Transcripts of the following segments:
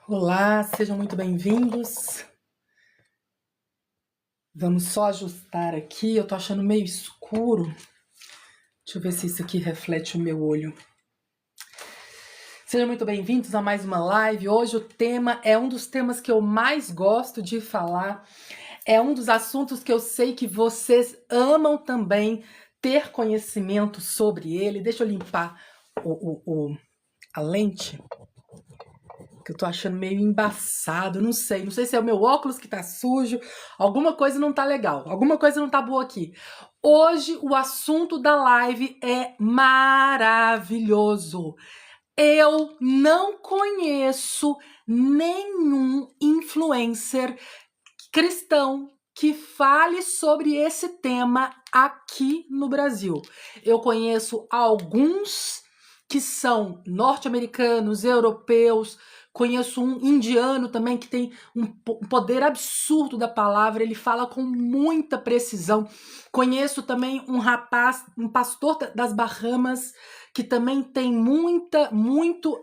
Olá, sejam muito bem-vindos. Vamos só ajustar aqui, eu tô achando meio escuro. Deixa eu ver se isso aqui reflete o meu olho. Sejam muito bem-vindos a mais uma live. Hoje o tema é um dos temas que eu mais gosto de falar. É um dos assuntos que eu sei que vocês amam também ter conhecimento sobre ele. Deixa eu limpar a lente, que eu tô achando meio embaçado, não sei se é o meu óculos que tá sujo, alguma coisa não tá legal, alguma coisa não tá boa aqui. Hoje o assunto da live é maravilhoso. Eu não conheço nenhum influencer cristão que fale sobre esse tema aqui no Brasil. Eu conheço alguns que são norte-americanos, europeus, conheço um indiano também que tem um poder absurdo da palavra, ele fala com muita precisão. Conheço também um rapaz, um pastor das Bahamas, que também tem muito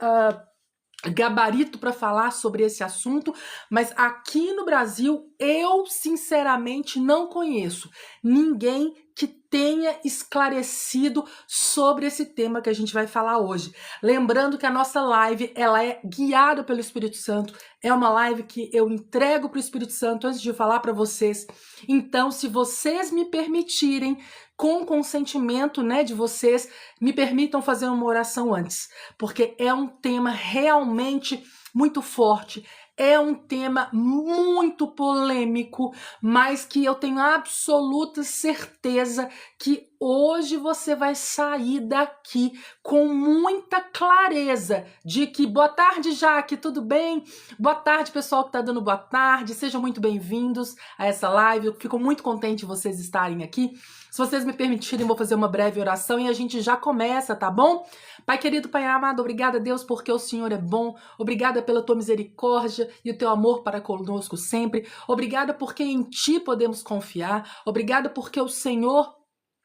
gabarito para falar sobre esse assunto, mas aqui no Brasil eu sinceramente não conheço ninguém que tenha esclarecido sobre esse tema que a gente vai falar hoje. Lembrando que a nossa live ela é guiada pelo Espírito Santo, é uma live que eu entrego para o Espírito Santo antes de falar para vocês. Então, se vocês me permitirem, com consentimento, de vocês, me permitam fazer uma oração antes, porque é um tema realmente muito forte, é um tema muito polêmico, mas que eu tenho absoluta certeza que hoje você vai sair daqui com muita clareza de que boa tarde, Jaque, tudo bem? Boa tarde, pessoal que está dando boa tarde, sejam muito bem-vindos a essa live, eu fico muito contente de vocês estarem aqui. Se vocês me permitirem, vou fazer uma breve oração e a gente já começa, tá bom? Pai querido, Pai amado, obrigada, Deus, porque o Senhor é bom. Obrigada pela tua misericórdia e o teu amor para conosco sempre. Obrigada porque em ti podemos confiar. Obrigada porque o Senhor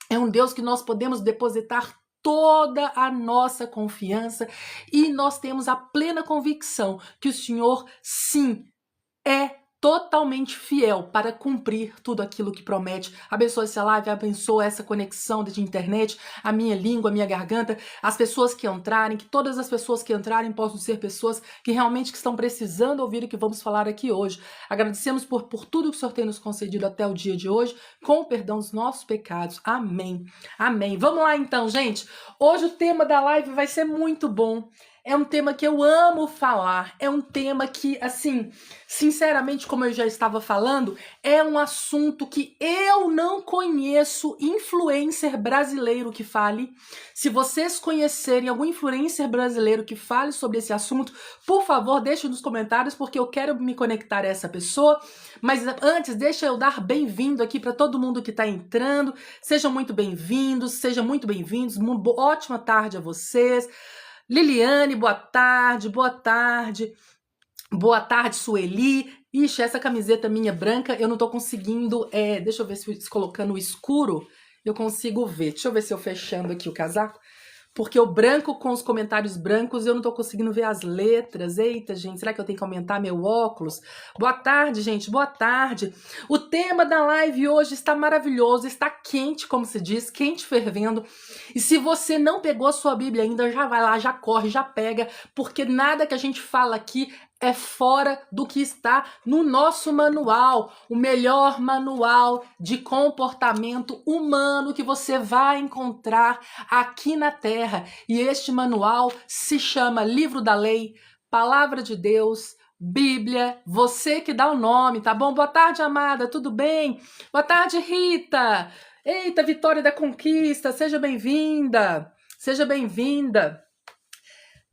é um Deus que nós podemos depositar toda a nossa confiança e nós temos a plena convicção que o Senhor, sim, é totalmente fiel para cumprir tudo aquilo que promete. Abençoa essa live, abençoa essa conexão de internet, a minha língua, a minha garganta, as pessoas que entrarem, que todas as pessoas que entrarem possam ser pessoas que realmente estão precisando ouvir o que vamos falar aqui hoje. Agradecemos por tudo que o Senhor tem nos concedido até o dia de hoje, com o perdão dos nossos pecados. Amém. Amém. Vamos lá então, gente. Hoje o tema da live vai ser muito bom. É um tema que eu amo falar, é um tema que, assim, sinceramente, como eu já estava falando, é um assunto que eu não conheço influencer brasileiro que fale. Se vocês conhecerem algum influencer brasileiro que fale sobre esse assunto, por favor, deixe nos comentários, porque eu quero me conectar a essa pessoa. Mas antes, deixa eu dar bem-vindo aqui para todo mundo que está entrando. Sejam muito bem-vindos, Uma ótima tarde a vocês. Liliane, boa tarde, boa tarde. Boa tarde, Sueli. Ixi, essa camiseta minha branca, eu não tô conseguindo, deixa eu ver se colocando o escuro eu consigo ver. Deixa eu ver se eu fechando aqui o casaco. Porque o branco com os comentários brancos eu não tô conseguindo ver as letras. Eita, gente, será que eu tenho que aumentar meu óculos? Boa tarde, gente, boa tarde. O tema da live hoje está maravilhoso, está quente, como se diz, quente fervendo. E se você não pegou a sua Bíblia ainda, já vai lá, já corre, já pega, porque nada que a gente fala aqui é fora do que está no nosso manual, o melhor manual de comportamento humano que você vai encontrar aqui na Terra. E este manual se chama Livro da Lei, Palavra de Deus, Bíblia, você que dá o nome, tá bom? Boa tarde, amada, tudo bem? Boa tarde, Rita. Eita, Vitória da Conquista, seja bem-vinda. Seja bem-vinda.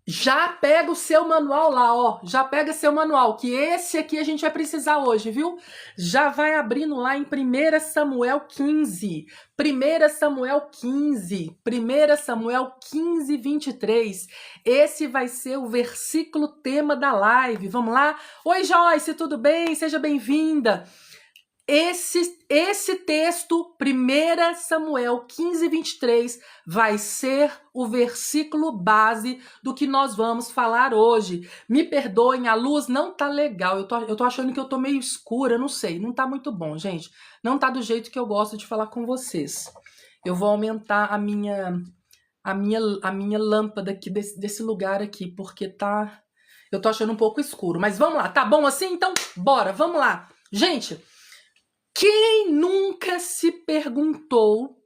Já pega o seu manual lá, ó. Já pega seu manual, que esse aqui a gente vai precisar hoje, viu? Já vai abrindo lá em 1 Samuel 15. 1 Samuel 15. 1 Samuel 15, 23. Esse vai ser o versículo tema da live. Vamos lá? Oi, Joyce, tudo bem? Seja bem-vinda. Esse texto, 1 Samuel 15:23, vai ser o versículo base do que nós vamos falar hoje. Me perdoem, a luz não tá legal. Eu tô achando que eu tô meio escura, não sei. Não tá muito bom, gente. Não tá do jeito que eu gosto de falar com vocês. Eu vou aumentar a minha lâmpada aqui desse lugar aqui, porque tá... Eu tô achando um pouco escuro. Mas vamos lá, tá bom assim? Então, bora, vamos lá. Gente... Quem nunca se perguntou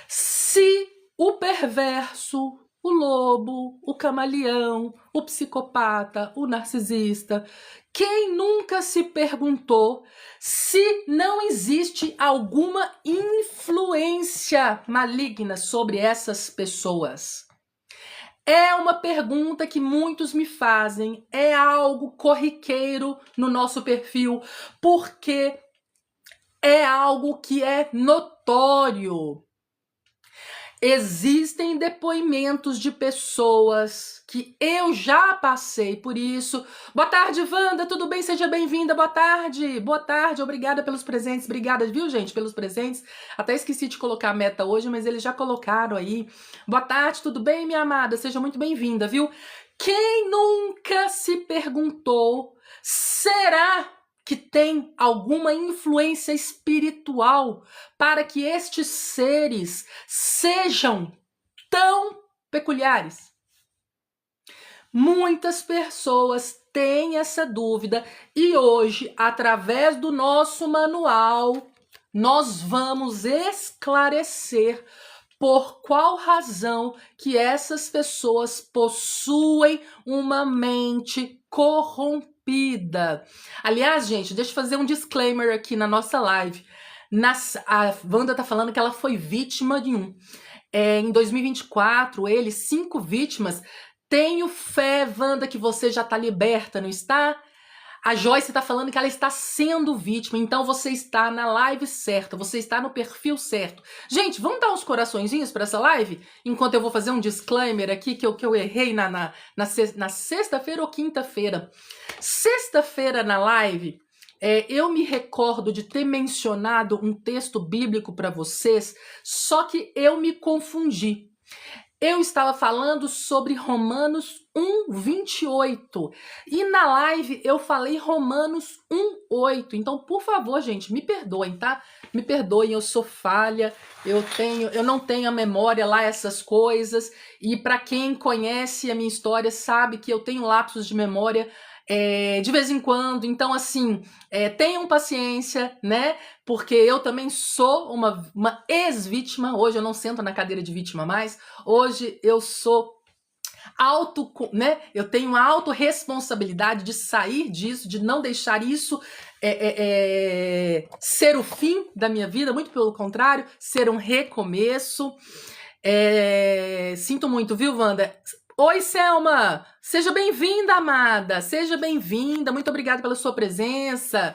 se o perverso, o lobo, o camaleão, o psicopata, o narcisista, quem nunca se perguntou se não existe alguma influência maligna sobre essas pessoas? É uma pergunta que muitos me fazem, é algo corriqueiro no nosso perfil, porque é algo que é notório. Existem depoimentos de pessoas que eu já passei por isso. Boa tarde, Wanda, tudo bem? Seja bem-vinda, boa tarde. Boa tarde, obrigada pelos presentes. Obrigada, viu, gente, pelos presentes. Até esqueci de colocar a meta hoje, mas eles já colocaram aí. Boa tarde, tudo bem, minha amada? Seja muito bem-vinda, viu? Quem nunca se perguntou, será que tem alguma influência espiritual para que estes seres sejam tão peculiares? Muitas pessoas têm essa dúvida e hoje, através do nosso manual, nós vamos esclarecer por qual razão que essas pessoas possuem uma mente corrompida. Aliás, gente, deixa eu fazer um disclaimer aqui na nossa live. A Wanda tá falando que ela foi vítima de um. Em 2024, 5 vítimas. Tenho fé, Wanda, que você já tá liberta, não está? A Joyce tá falando que ela está sendo vítima, então você está na live certa, você está no perfil certo. Gente, vamos dar uns coraçõezinhos para essa live? Enquanto eu vou fazer um disclaimer aqui que eu errei na sexta-feira ou quinta-feira. Sexta-feira na live, eu me recordo de ter mencionado um texto bíblico para vocês, só que eu me confundi. Eu estava falando sobre Romanos 1:28 e na live eu falei Romanos 1:8. Então, por favor, gente, me perdoem, tá? Me perdoem, eu sou falha, eu não tenho a memória lá, essas coisas. E para quem conhece a minha história sabe que eu tenho lapsos de memória de vez em quando. Então, assim, tenham paciência, né? Porque eu também sou uma ex-vítima. Hoje eu não sento na cadeira de vítima mais. Hoje eu sou né? Eu tenho a autorresponsabilidade de sair disso, de não deixar isso ser o fim da minha vida, muito pelo contrário, ser um recomeço. Sinto muito, viu, Wanda? Oi, Selma! Seja bem-vinda, amada! Seja bem-vinda, muito obrigada pela sua presença.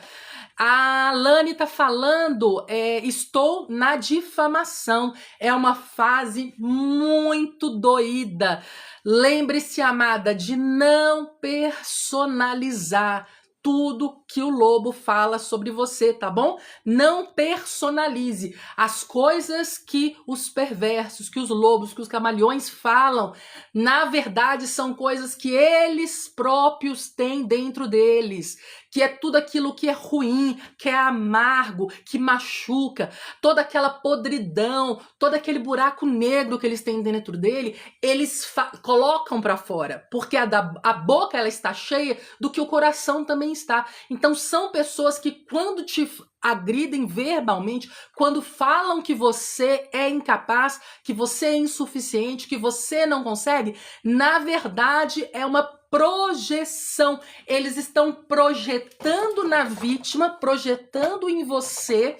A Lani tá falando, estou na difamação. É uma fase muito doída. Lembre-se, amada, de não personalizar tudo que o lobo fala sobre você, tá bom? Não personalize as coisas que os perversos, que os lobos, que os camaleões falam. Na verdade, são coisas que eles próprios têm dentro deles, que é tudo aquilo que é ruim, que é amargo, que machuca, toda aquela podridão, todo aquele buraco negro que eles têm dentro dele, eles colocam para fora, porque a boca ela está cheia do que o coração também está. Então são pessoas que quando te agridem verbalmente, quando falam que você é incapaz, que você é insuficiente, que você não consegue, na verdade é uma projeção. Eles estão projetando na vítima, projetando em você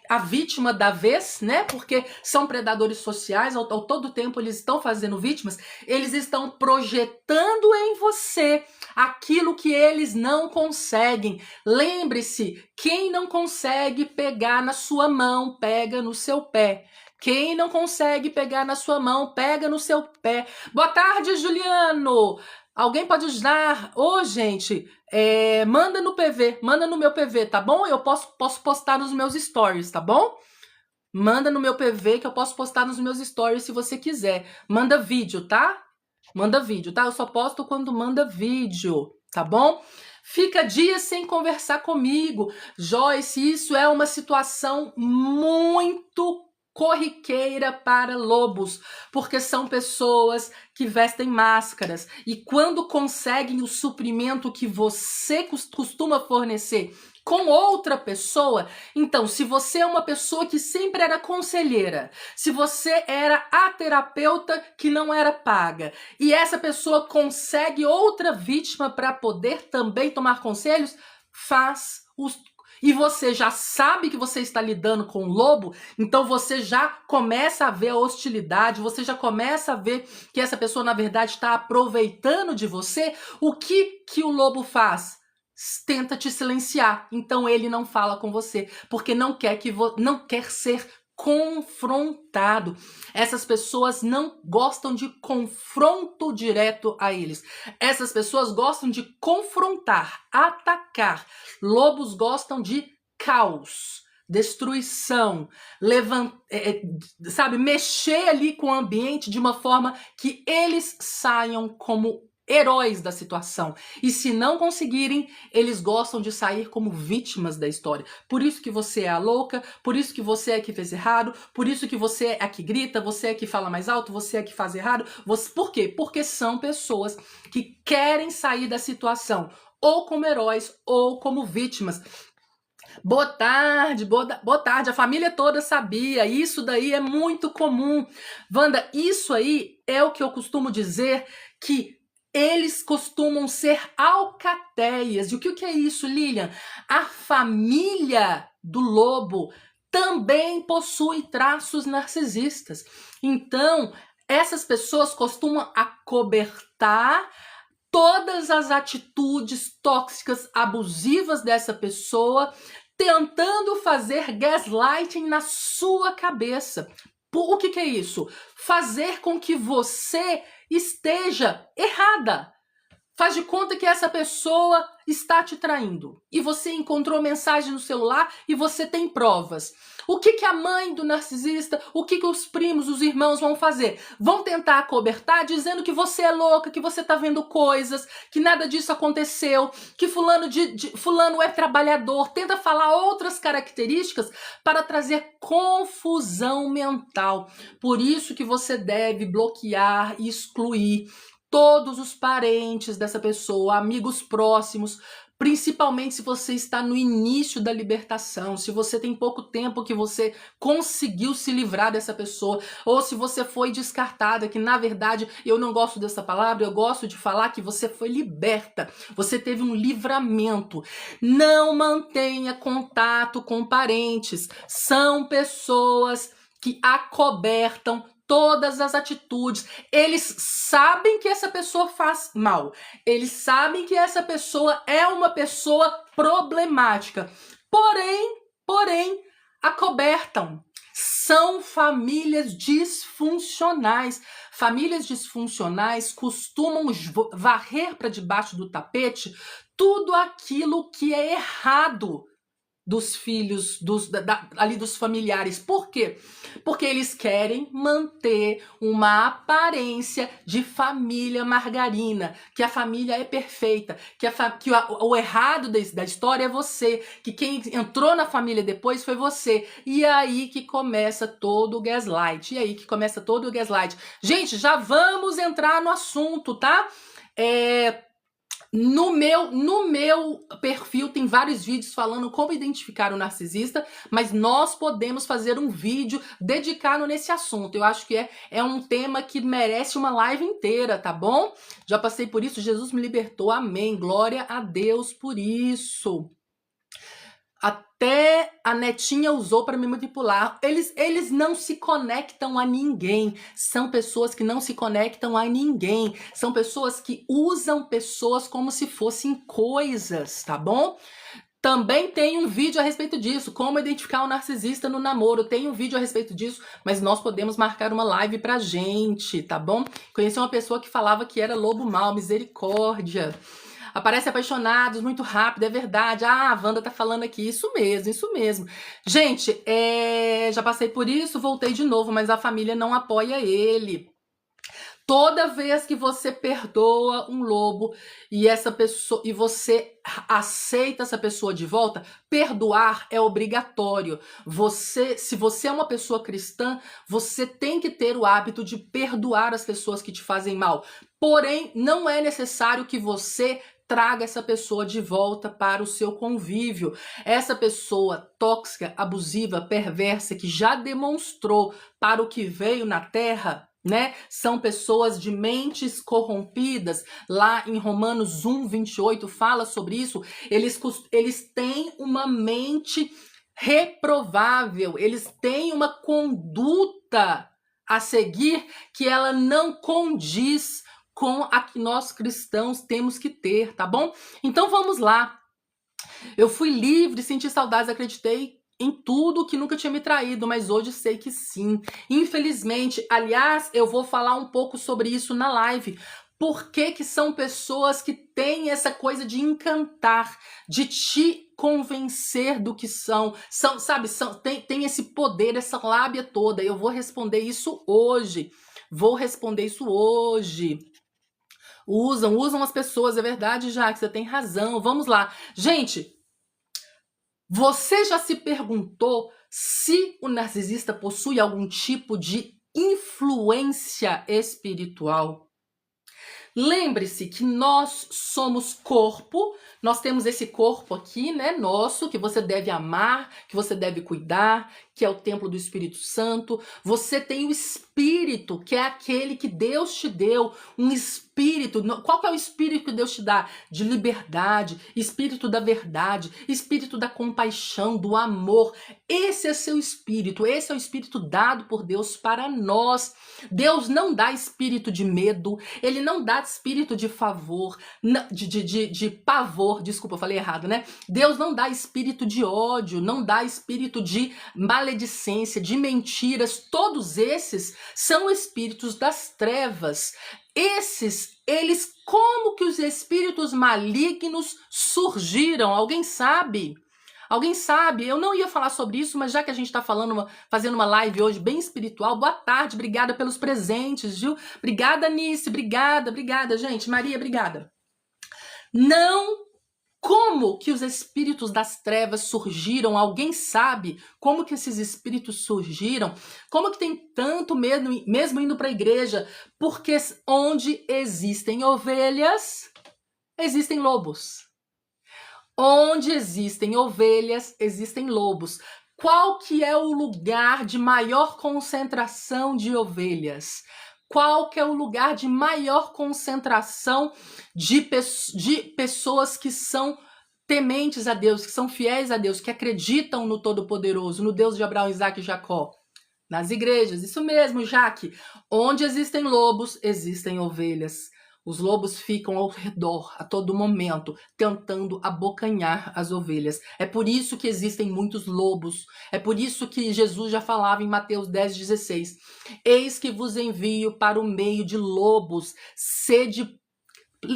a vítima da vez, né? Porque são predadores sociais, ao todo tempo eles estão fazendo vítimas, eles estão projetando em você aquilo que eles não conseguem. Lembre-se, quem não consegue pegar na sua mão, pega no seu pé. Quem não consegue pegar na sua mão, pega no seu pé. Boa tarde, Juliano! Alguém pode ajudar? Ô, gente, manda no PV, manda no meu PV, tá bom? Eu posso postar nos meus stories, tá bom? Manda no meu PV que eu posso postar nos meus stories se você quiser. Manda vídeo, tá? Manda vídeo, tá? Eu só posto quando manda vídeo, tá bom? Fica dias sem conversar comigo. Joyce, isso é uma situação muito corriqueira para lobos, porque são pessoas que vestem máscaras e quando conseguem o suprimento que você costuma fornecer com outra pessoa, então, se você é uma pessoa que sempre era conselheira, se você era a terapeuta que não era paga, e essa pessoa consegue outra vítima para poder também tomar conselhos, faz os... E você já sabe que você está lidando com um lobo, então você já começa a ver a hostilidade, você já começa a ver que essa pessoa, na verdade, está aproveitando de você. O que o lobo faz? Tenta te silenciar, então ele não fala com você, porque não quer ser confrontado. Essas pessoas não gostam de confronto direto a eles. Essas pessoas gostam de confrontar, atacar. Lobos gostam de caos, destruição, sabe, mexer ali com o ambiente de uma forma que eles saiam como heróis da situação. E se não conseguirem, eles gostam de sair como vítimas da história. Por isso que você é a louca, por isso que você é a que fez errado, por isso que você é a que grita, você é a que fala mais alto, você é a que faz errado. Por quê? Porque são pessoas que querem sair da situação, ou como heróis, ou como vítimas. Boa tarde, boa tarde. A família toda sabia. Isso daí é muito comum. Wanda, isso aí é o que eu costumo dizer, que eles costumam ser alcateias. E o que é isso, Lilian? A família do lobo também possui traços narcisistas. Então, essas pessoas costumam acobertar todas as atitudes tóxicas, abusivas dessa pessoa, tentando fazer gaslighting na sua cabeça. O que é isso? Fazer com que você esteja errada. Faz de conta que essa pessoa está te traindo. E você encontrou mensagem no celular e você tem provas. O que a mãe do narcisista, o que os primos, os irmãos vão fazer? Vão tentar acobertar dizendo que você é louca, que você está vendo coisas, que nada disso aconteceu, que fulano é trabalhador. Tenta falar outras características para trazer confusão mental. Por isso que você deve bloquear e excluir todos os parentes dessa pessoa, amigos próximos, principalmente se você está no início da libertação, se você tem pouco tempo que você conseguiu se livrar dessa pessoa, ou se você foi descartada, que na verdade eu não gosto dessa palavra, eu gosto de falar que você foi liberta, você teve um livramento. Não mantenha contato com parentes, são pessoas que acobertam todas as atitudes. Eles sabem que essa pessoa faz mal. Eles sabem que essa pessoa é uma pessoa problemática. Porém, acobertam. São famílias disfuncionais. Famílias disfuncionais costumam varrer para debaixo do tapete tudo aquilo que é errado dos filhos, ali dos familiares. Por quê? Porque eles querem manter uma aparência de família margarina, que a família é perfeita, que o errado da história é você, que quem entrou na família depois foi você. E aí que começa todo o gaslight. Gente, já vamos entrar no assunto, tá? No meu perfil tem vários vídeos falando como identificar o narcisista, mas nós podemos fazer um vídeo dedicado nesse assunto. Eu acho que é um tema que merece uma live inteira, tá bom? Já passei por isso, Jesus me libertou, amém. Glória a Deus por isso. Até a netinha usou para me manipular. Eles não se conectam a ninguém. São pessoas que não se conectam a ninguém. São pessoas que usam pessoas como se fossem coisas, tá bom? Também tem um vídeo a respeito disso, como identificar o narcisista no namoro. Tem um vídeo a respeito disso, mas nós podemos marcar uma live pra gente, tá bom? Conheci uma pessoa que falava que era lobo mau, misericórdia. Aparece apaixonados muito rápido, é verdade. Ah, a Wanda tá falando aqui. Isso mesmo, isso mesmo. Gente, já passei por isso, voltei de novo, mas a família não apoia ele. Toda vez que você perdoa um lobo e essa pessoa e você aceita essa pessoa de volta, perdoar é obrigatório. Se você é uma pessoa cristã, você tem que ter o hábito de perdoar as pessoas que te fazem mal. Porém, não é necessário que você traga essa pessoa de volta para o seu convívio. Essa pessoa tóxica, abusiva, perversa, que já demonstrou para o que veio na Terra, né? São pessoas de mentes corrompidas. Lá em Romanos 1:28 fala sobre isso. Eles têm uma mente reprovável, eles têm uma conduta a seguir que ela não condiz com a que nós cristãos temos que ter, tá bom? Então vamos lá. Eu fui livre, senti saudades, acreditei em tudo que nunca tinha me traído, mas hoje sei que sim. Infelizmente, aliás, eu vou falar um pouco sobre isso na live. Por que são pessoas que têm essa coisa de encantar, de te convencer do que são, sabe, tem esse poder, essa lábia toda. Eu vou responder isso hoje. Vou responder isso hoje. Usam as pessoas, é verdade, Jaque, você tem razão. Vamos lá. Gente, você já se perguntou se o narcisista possui algum tipo de influência espiritual? Lembre-se que nós somos corpo, nós temos esse corpo aqui, né, nosso, que você deve amar, que você deve cuidar, que é o templo do Espírito Santo. Você tem o Espírito, que é aquele que Deus te deu, um espírito. Qual que é o espírito que Deus te dá? De liberdade, espírito da verdade, espírito da compaixão, do amor. Esse é seu espírito, esse é o espírito dado por Deus para nós. Deus não dá espírito de medo, ele não dá espírito de favor, de pavor, desculpa, eu falei errado, né? Deus não dá espírito de ódio, não dá espírito de maledicência, de mentiras. Todos esses são espíritos das trevas. Como que os espíritos malignos surgiram? Alguém sabe? Alguém sabe? Eu não ia falar sobre isso, mas já que a gente está fazendo uma live hoje bem espiritual, boa tarde, obrigada pelos presentes, viu? Obrigada, Nice, obrigada, gente. Maria, obrigada. Como que os espíritos das trevas surgiram? Alguém sabe como que esses espíritos surgiram? Como que tem tanto medo, mesmo indo para a igreja? Porque onde existem ovelhas, existem lobos. Onde existem ovelhas, existem lobos. Qual que é o lugar de maior concentração de ovelhas? Qual que é o lugar de maior concentração de pessoas que são tementes a Deus, que são fiéis a Deus, que acreditam no Todo-Poderoso, no Deus de Abraão, Isaac e Jacó? Nas igrejas, isso mesmo, Jaque. Onde existem lobos, existem ovelhas. Os lobos ficam ao redor a todo momento, tentando abocanhar as ovelhas. É por isso que existem muitos lobos. É por isso que Jesus já falava em Mateus 10:16. Eis que vos envio para o meio de lobos. Sede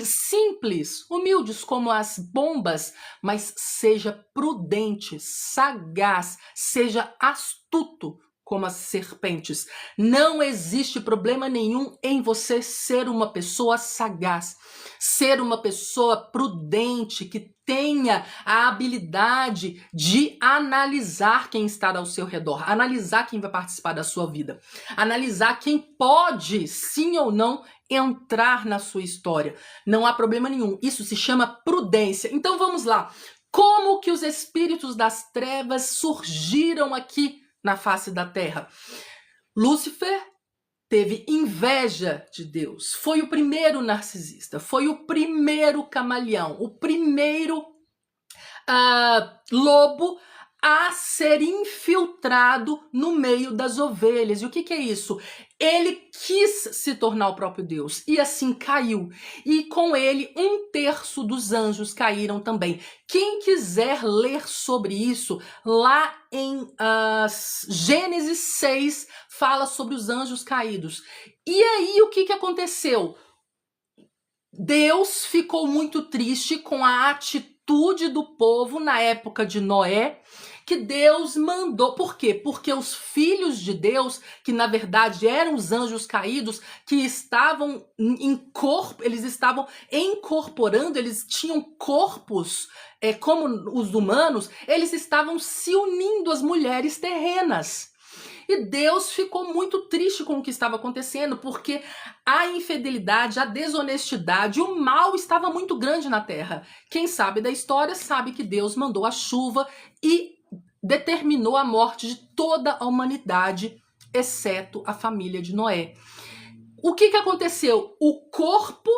simples, humildes como as pombas, mas seja prudente, sagaz, seja astuto como as serpentes. Não existe problema nenhum em você ser uma pessoa sagaz, ser uma pessoa prudente, que tenha a habilidade de analisar quem está ao seu redor, analisar quem vai participar da sua vida, analisar quem pode, sim ou não, entrar na sua história. Não há problema nenhum. Isso se chama prudência. Então vamos lá. Como que os espíritos das trevas surgiram aqui na face da terra? Lúcifer teve inveja de Deus. Foi o primeiro narcisista, foi o primeiro camaleão, o primeiro lobo a ser infiltrado no meio das ovelhas. E o que é isso? Ele quis se tornar o próprio Deus e assim caiu. E com ele 1/3 dos anjos caíram também. Quem quiser ler sobre isso, lá em Gênesis 6, fala sobre os anjos caídos. E aí o que aconteceu? Deus ficou muito triste com a atitude do povo na época de Noé, que Deus mandou. Por quê? Porque os filhos de Deus, que na verdade eram os anjos caídos, que estavam em corpo, eles estavam incorporando, eles tinham corpos como os humanos, eles estavam se unindo às mulheres terrenas. E Deus ficou muito triste com o que estava acontecendo, porque a infidelidade, a desonestidade, o mal estava muito grande na terra. Quem sabe da história sabe que Deus mandou a chuva e determinou a morte de toda a humanidade, exceto a família de Noé. O que aconteceu? O corpo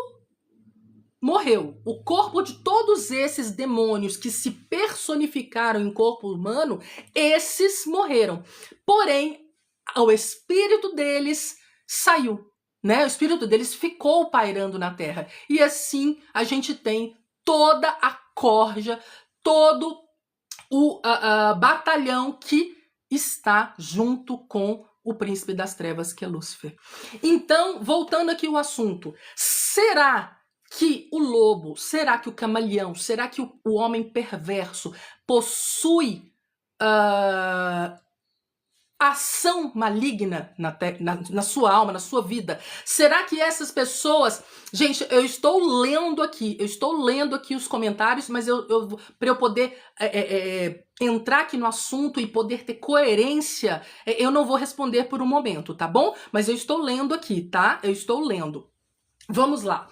morreu. O corpo de todos esses demônios que se personificaram em corpo humano, esses morreram. Porém, o espírito deles saiu, né? O espírito deles ficou pairando na terra. E assim a gente tem toda a corja, todo o batalhão que está junto com o príncipe das trevas, que é Lúcifer. Então, voltando aqui ao assunto, será que o lobo, será que o camaleão, será que o homem perverso possui ação maligna na sua alma, na sua vida? Será que essas pessoas... Gente, eu estou lendo aqui os comentários, mas para eu poder entrar aqui no assunto e poder ter coerência, eu não vou responder por um momento, tá bom? Mas eu estou lendo aqui, tá? Eu estou lendo. Vamos lá.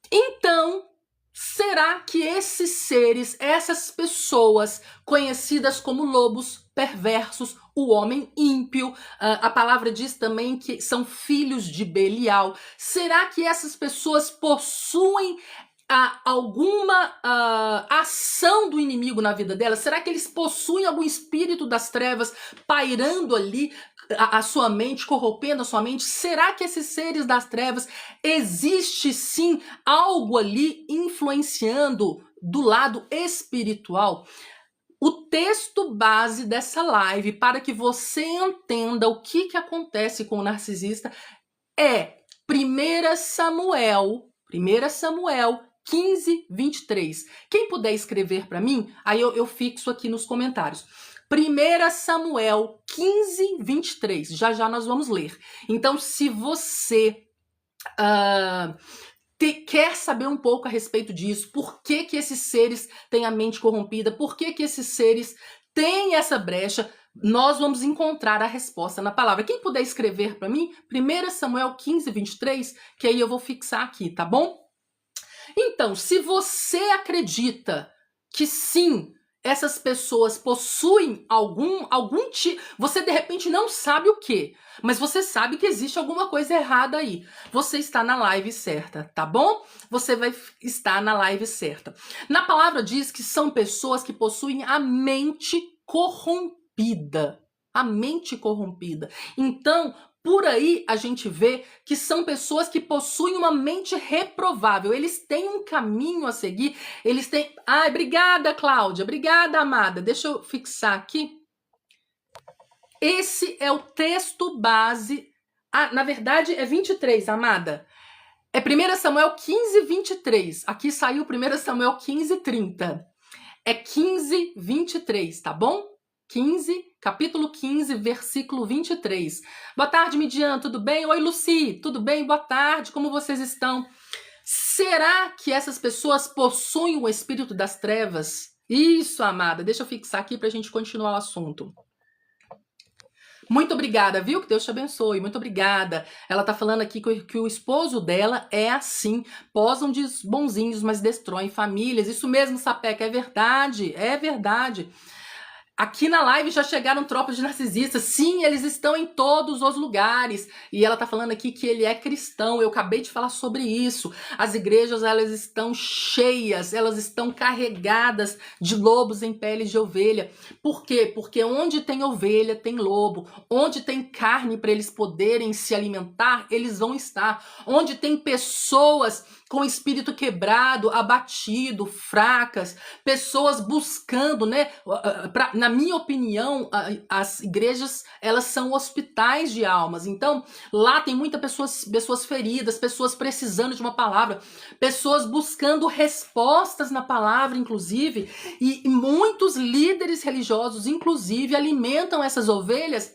Então, será que esses seres, essas pessoas conhecidas como lobos perversos, o homem ímpio, a palavra diz também que são filhos de Belial, será que essas pessoas possuem alguma ação do inimigo na vida delas? Será que eles possuem algum espírito das trevas pairando ali a sua mente, corrompendo a sua mente? Será que esses seres das trevas, existe sim algo ali influenciando do lado espiritual? O texto base dessa live, para que você entenda o que acontece com o narcisista, é 1 Samuel 15, 23. Quem puder escrever para mim, aí eu fixo aqui nos comentários. 1 Samuel 15, 23. Já nós vamos ler. Então, se você quer saber um pouco a respeito disso, por que esses seres têm a mente corrompida, por que esses seres têm essa brecha, nós vamos encontrar a resposta na palavra. Quem puder escrever para mim, 1 Samuel 15, 23, que aí eu vou fixar aqui, tá bom? Então, se você acredita que sim, essas pessoas possuem algum tipo... Você, de repente, não sabe o quê, mas você sabe que existe alguma coisa errada aí. Você está na live certa, tá bom? Você vai estar na live certa. Na palavra diz que são pessoas que possuem a mente corrompida. A mente corrompida. Então, por aí a gente vê que são pessoas que possuem uma mente reprovável. Eles têm um caminho a seguir. Eles têm... Ai, obrigada, Cláudia. Obrigada, amada. Deixa eu fixar aqui. Esse é o texto base. Na verdade, é 23, amada. É 1 Samuel 15, 23. Aqui saiu 1 Samuel 15, 30. É 15, 23, tá bom? Capítulo 15, versículo 23. Boa tarde, Midian, tudo bem? Oi, Luci, tudo bem? Boa tarde, como vocês estão? Será que essas pessoas possuem o espírito das trevas? Isso, amada, deixa eu fixar aqui pra gente continuar o assunto. Muito obrigada, viu? Que Deus te abençoe. Muito obrigada. Ela tá falando aqui que o esposo dela é assim. Posam de bonzinhos, mas destroem famílias. Isso mesmo, Sapeca, é verdade. É verdade. Aqui na live já chegaram tropas de narcisistas. Sim, eles estão em todos os lugares. E ela tá falando aqui que ele é cristão. Eu acabei de falar sobre isso. As igrejas, elas estão cheias, elas estão carregadas de lobos em peles de ovelha. Por quê? Porque onde tem ovelha, tem lobo. Onde tem carne para eles poderem se alimentar, eles vão estar. Onde tem pessoas com o espírito quebrado, abatido, fracas, pessoas buscando, né? Na minha opinião, as igrejas, elas são hospitais de almas. Então, lá tem muitas pessoas feridas, pessoas precisando de uma palavra, pessoas buscando respostas na palavra, inclusive, e muitos líderes religiosos, inclusive, alimentam essas ovelhas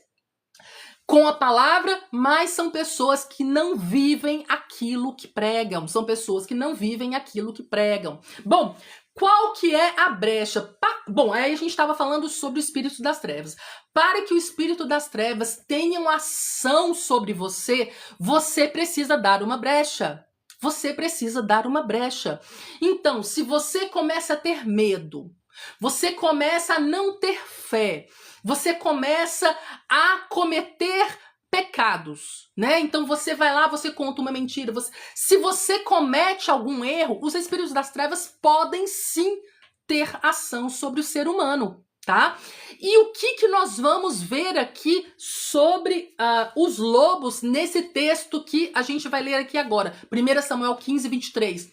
com a palavra, mas são pessoas que não vivem aquilo que pregam. São pessoas que não vivem aquilo que pregam. Bom, qual que é a brecha? Bom, aí a gente estava falando sobre o espírito das trevas. Para que o espírito das trevas tenha uma ação sobre você, você precisa dar uma brecha. Você precisa dar uma brecha. Então, se você começa a ter medo, você começa a não ter fé, você começa a cometer pecados, né? Então você vai lá, você conta uma mentira. Se você comete algum erro, os espíritos das trevas podem sim ter ação sobre o ser humano, tá? E o que nós vamos ver aqui sobre os lobos nesse texto que a gente vai ler aqui agora? 1 Samuel 15, 23.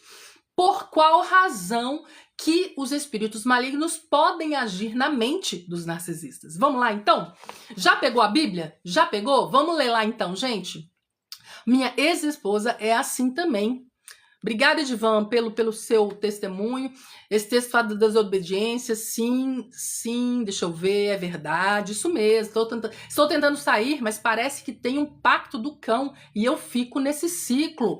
Por qual razão que os espíritos malignos podem agir na mente dos narcisistas? Vamos lá, então? Já pegou a Bíblia? Já pegou? Vamos ler lá, então, gente? Minha ex-esposa é assim também. Obrigada, Edivan, pelo seu testemunho. Esse texto fala da desobediência. Sim, deixa eu ver, é verdade, isso mesmo. Estou tentando sair, mas parece que tem um pacto do cão e eu fico nesse ciclo.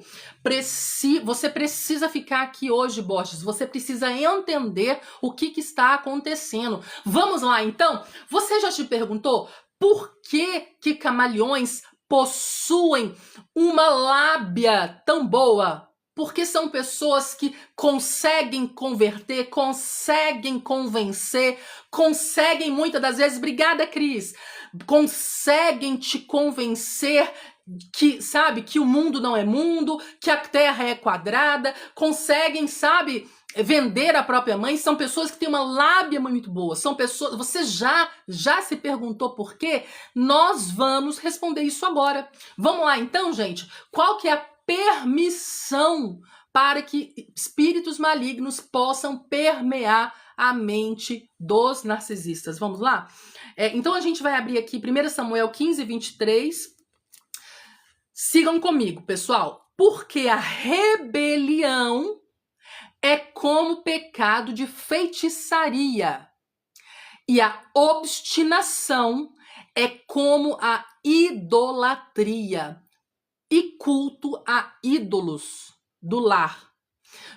Você precisa ficar aqui hoje, Borges. Você precisa entender o que está acontecendo. Vamos lá, então? Você já se perguntou por que camaleões possuem uma lábia tão boa? Porque são pessoas que conseguem converter, conseguem convencer, conseguem muitas das vezes, obrigada, Cris, conseguem te convencer que, sabe, que o mundo não é mundo, que a terra é quadrada, conseguem, sabe, vender a própria mãe. São pessoas que têm uma lábia muito boa, são pessoas, você já se perguntou por quê? Nós vamos responder isso agora. Vamos lá então, gente, qual que é a permissão para que espíritos malignos possam permear a mente dos narcisistas? Vamos lá? Então a gente vai abrir aqui 1 Samuel 15, 23. Sigam comigo, pessoal. Porque a rebelião é como pecado de feitiçaria e a obstinação é como a idolatria e culto a ídolos do lar.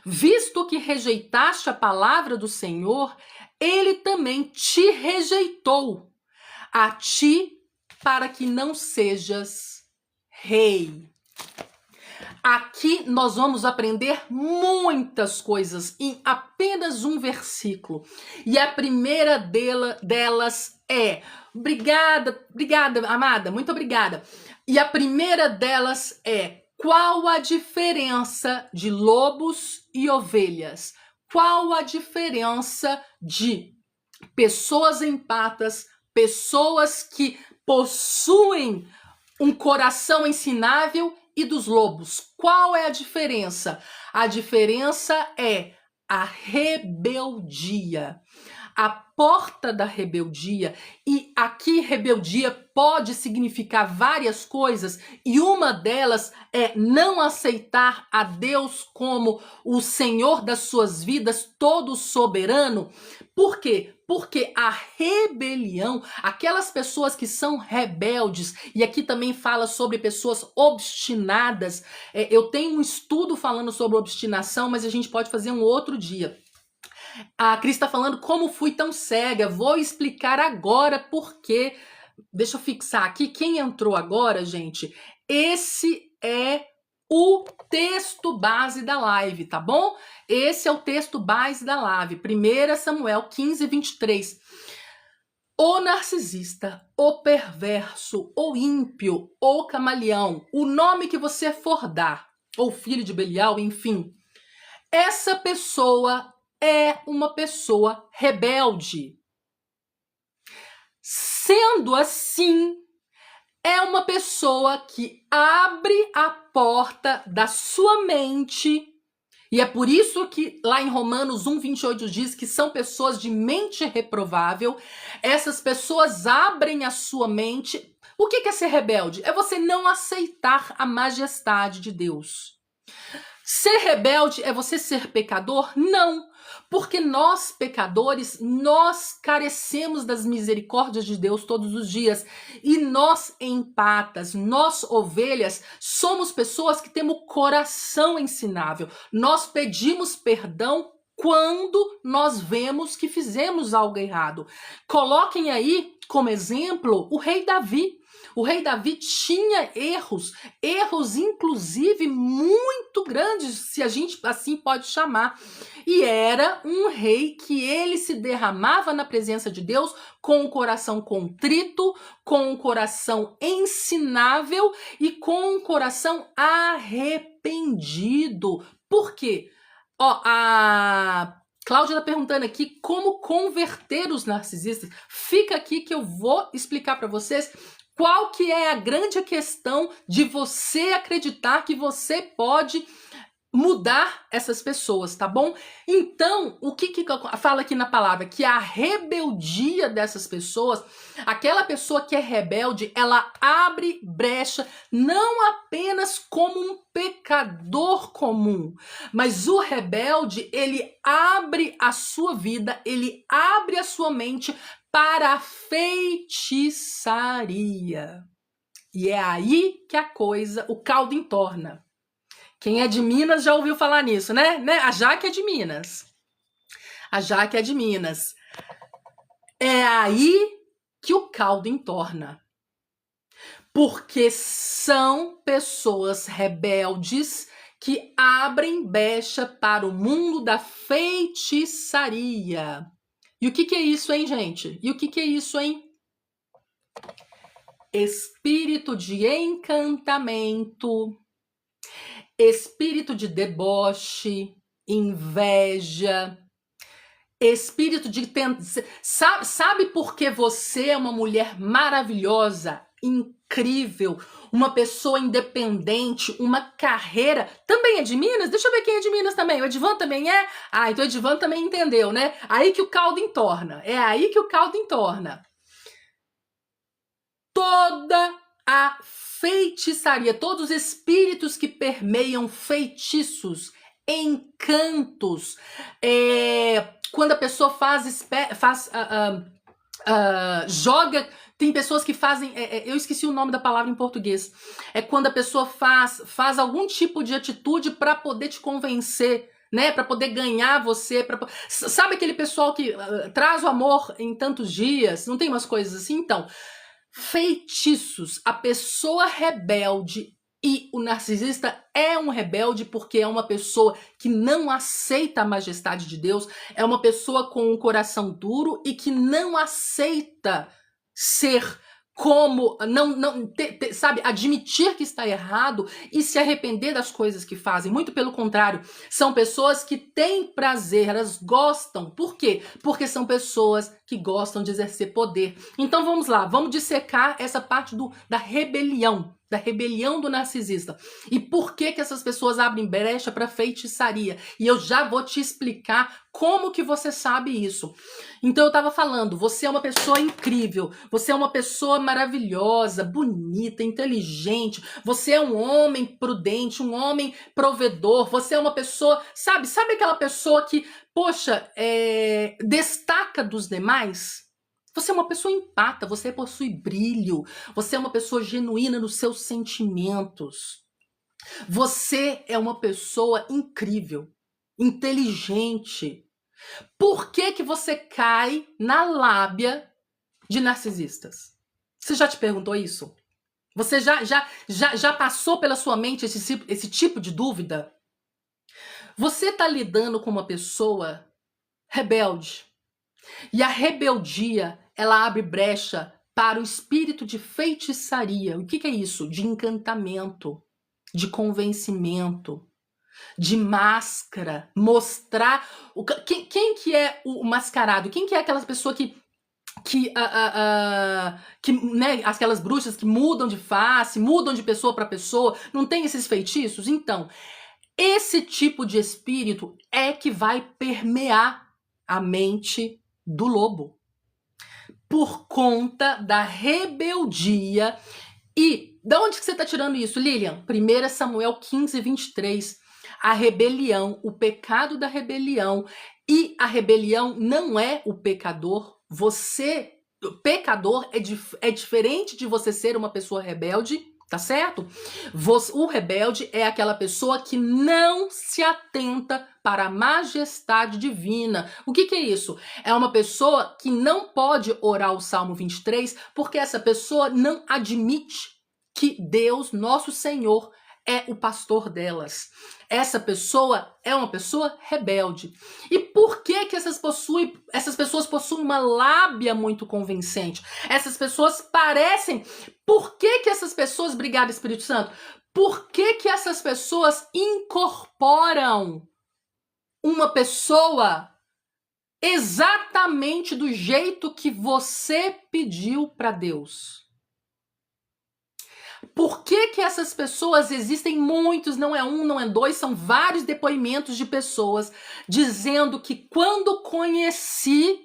Visto que rejeitaste a palavra do Senhor, ele também te rejeitou, a ti para que não sejas rei. Aqui nós vamos aprender muitas coisas em apenas um versículo. E a primeira delas é... Obrigada, amada, muito obrigada. E a primeira delas é: qual a diferença de lobos e ovelhas? Qual a diferença de pessoas empatas, pessoas que possuem um coração ensinável e dos lobos? Qual é a diferença? A diferença é a rebeldia. A porta da rebeldia, e aqui rebeldia pode significar várias coisas, e uma delas é não aceitar a Deus como o Senhor das suas vidas, todo soberano. Por quê? Porque a rebelião, aquelas pessoas que são rebeldes, e aqui também fala sobre pessoas obstinadas, eu tenho um estudo falando sobre obstinação, mas a gente pode fazer um outro dia. A Cris está falando como fui tão cega. Vou explicar agora por quê. Deixa eu fixar aqui. Quem entrou agora, gente? Esse é o texto base da live, tá bom? Esse é o texto base da live. 1 Samuel 15, 23. O narcisista, o perverso, o ímpio, o camaleão, o nome que você for dar, ou filho de Belial, enfim. Essa pessoa é uma pessoa rebelde. Sendo assim, é uma pessoa que abre a porta da sua mente E é por isso que lá em Romanos 1:28 diz que são pessoas de mente reprovável. Essas pessoas abrem a sua mente. O que é ser rebelde? É você não aceitar a majestade de Deus. Ser rebelde é você ser pecador? Não, porque nós pecadores, nós carecemos das misericórdias de Deus todos os dias. E nós empatas, nós ovelhas, somos pessoas que temos coração ensinável. Nós pedimos perdão quando nós vemos que fizemos algo errado. Coloquem aí como exemplo o rei Davi. O rei Davi tinha erros inclusive muito grandes, se a gente assim pode chamar. E era um rei que ele se derramava na presença de Deus com o coração contrito, com o coração ensinável e com o coração arrependido. Por quê? Ó, a Cláudia está perguntando aqui como converter os narcisistas. Fica aqui que eu vou explicar para vocês qual que é a grande questão de você acreditar que você pode mudar essas pessoas, tá bom? Então, o que fala aqui na palavra? Que a rebeldia dessas pessoas, aquela pessoa que é rebelde, ela abre brecha não apenas como um pecador comum, mas o rebelde, ele abre a sua vida, ele abre a sua mente para a feitiçaria. E é aí que a coisa, o caldo entorna. Quem é de Minas já ouviu falar nisso, né? A Jaque é de Minas. A Jaque é de Minas. É aí que o caldo entorna. Porque são pessoas rebeldes que abrem brecha para o mundo da feitiçaria. E o que é isso, hein, gente? E o que é isso, hein? Espírito de encantamento, espírito de deboche, inveja, espírito de... Sabe por que você é uma mulher maravilhosa, incrível, uma pessoa independente, uma carreira... Também é de Minas? Deixa eu ver quem é de Minas também. O Edivan também é? Ah, então o Edivan também entendeu, né? Aí que o caldo entorna. É aí que o caldo entorna. Toda a feitiçaria, todos os espíritos que permeiam feitiços, encantos, quando a pessoa joga, tem pessoas que fazem, eu esqueci o nome da palavra em português, é quando a pessoa faz algum tipo de atitude para poder te convencer, né, para poder ganhar você, sabe aquele pessoal que traz o amor em tantos dias, não tem umas coisas assim? Então, feitiços, a pessoa rebelde, e o narcisista é um rebelde porque é uma pessoa que não aceita a majestade de Deus, é uma pessoa com um coração duro e que não aceita ser como, sabe, admitir que está errado e se arrepender das coisas que fazem. Muito pelo contrário, são pessoas que têm prazer, elas gostam. Por quê? Porque são pessoas que gostam de exercer poder. Então vamos lá, vamos dissecar essa parte da rebelião do narcisista. E por que essas pessoas abrem brecha para feitiçaria? E eu já vou te explicar como que você sabe isso. Então eu estava falando, você é uma pessoa incrível, você é uma pessoa maravilhosa, bonita, inteligente, você é um homem prudente, um homem provedor, você é uma pessoa, sabe aquela pessoa que, poxa, destaca dos demais? Você é uma pessoa empata, você possui brilho, você é uma pessoa genuína nos seus sentimentos. Você é uma pessoa incrível, inteligente. Por que você cai na lábia de narcisistas? Você já te perguntou isso? Você já passou pela sua mente esse tipo de dúvida? Você está lidando com uma pessoa rebelde. E a rebeldia, ela abre brecha para o espírito de feitiçaria. O que é isso? De encantamento, de convencimento, de máscara, mostrar... Quem que é o mascarado? Quem que é aquela pessoa que né, aquelas bruxas que mudam de face, mudam de pessoa para pessoa, não tem esses feitiços? Então, Esse tipo de espírito é que vai permear a mente do lobo. Por conta da rebeldia. E de onde que você está tirando isso, Lilian? 1 Samuel 15, 23. A rebelião, o pecado da rebelião. E a rebelião não é o pecador. Você, o pecador, é diferente de você ser uma pessoa rebelde, tá certo? O rebelde é aquela pessoa que não se atenta para a majestade divina. O que é isso? É uma pessoa que não pode orar o Salmo 23 porque essa pessoa não admite que Deus, nosso Senhor, é o pastor delas. Essa pessoa é uma pessoa rebelde. E por que essas pessoas possuem uma lábia muito convincente? Essas pessoas parecem... Por que essas pessoas, obrigada Espírito Santo, por que essas pessoas incorporam uma pessoa exatamente do jeito que você pediu para Deus? Por que essas pessoas existem muitos, não é um, não é dois, são vários depoimentos de pessoas dizendo que quando conheci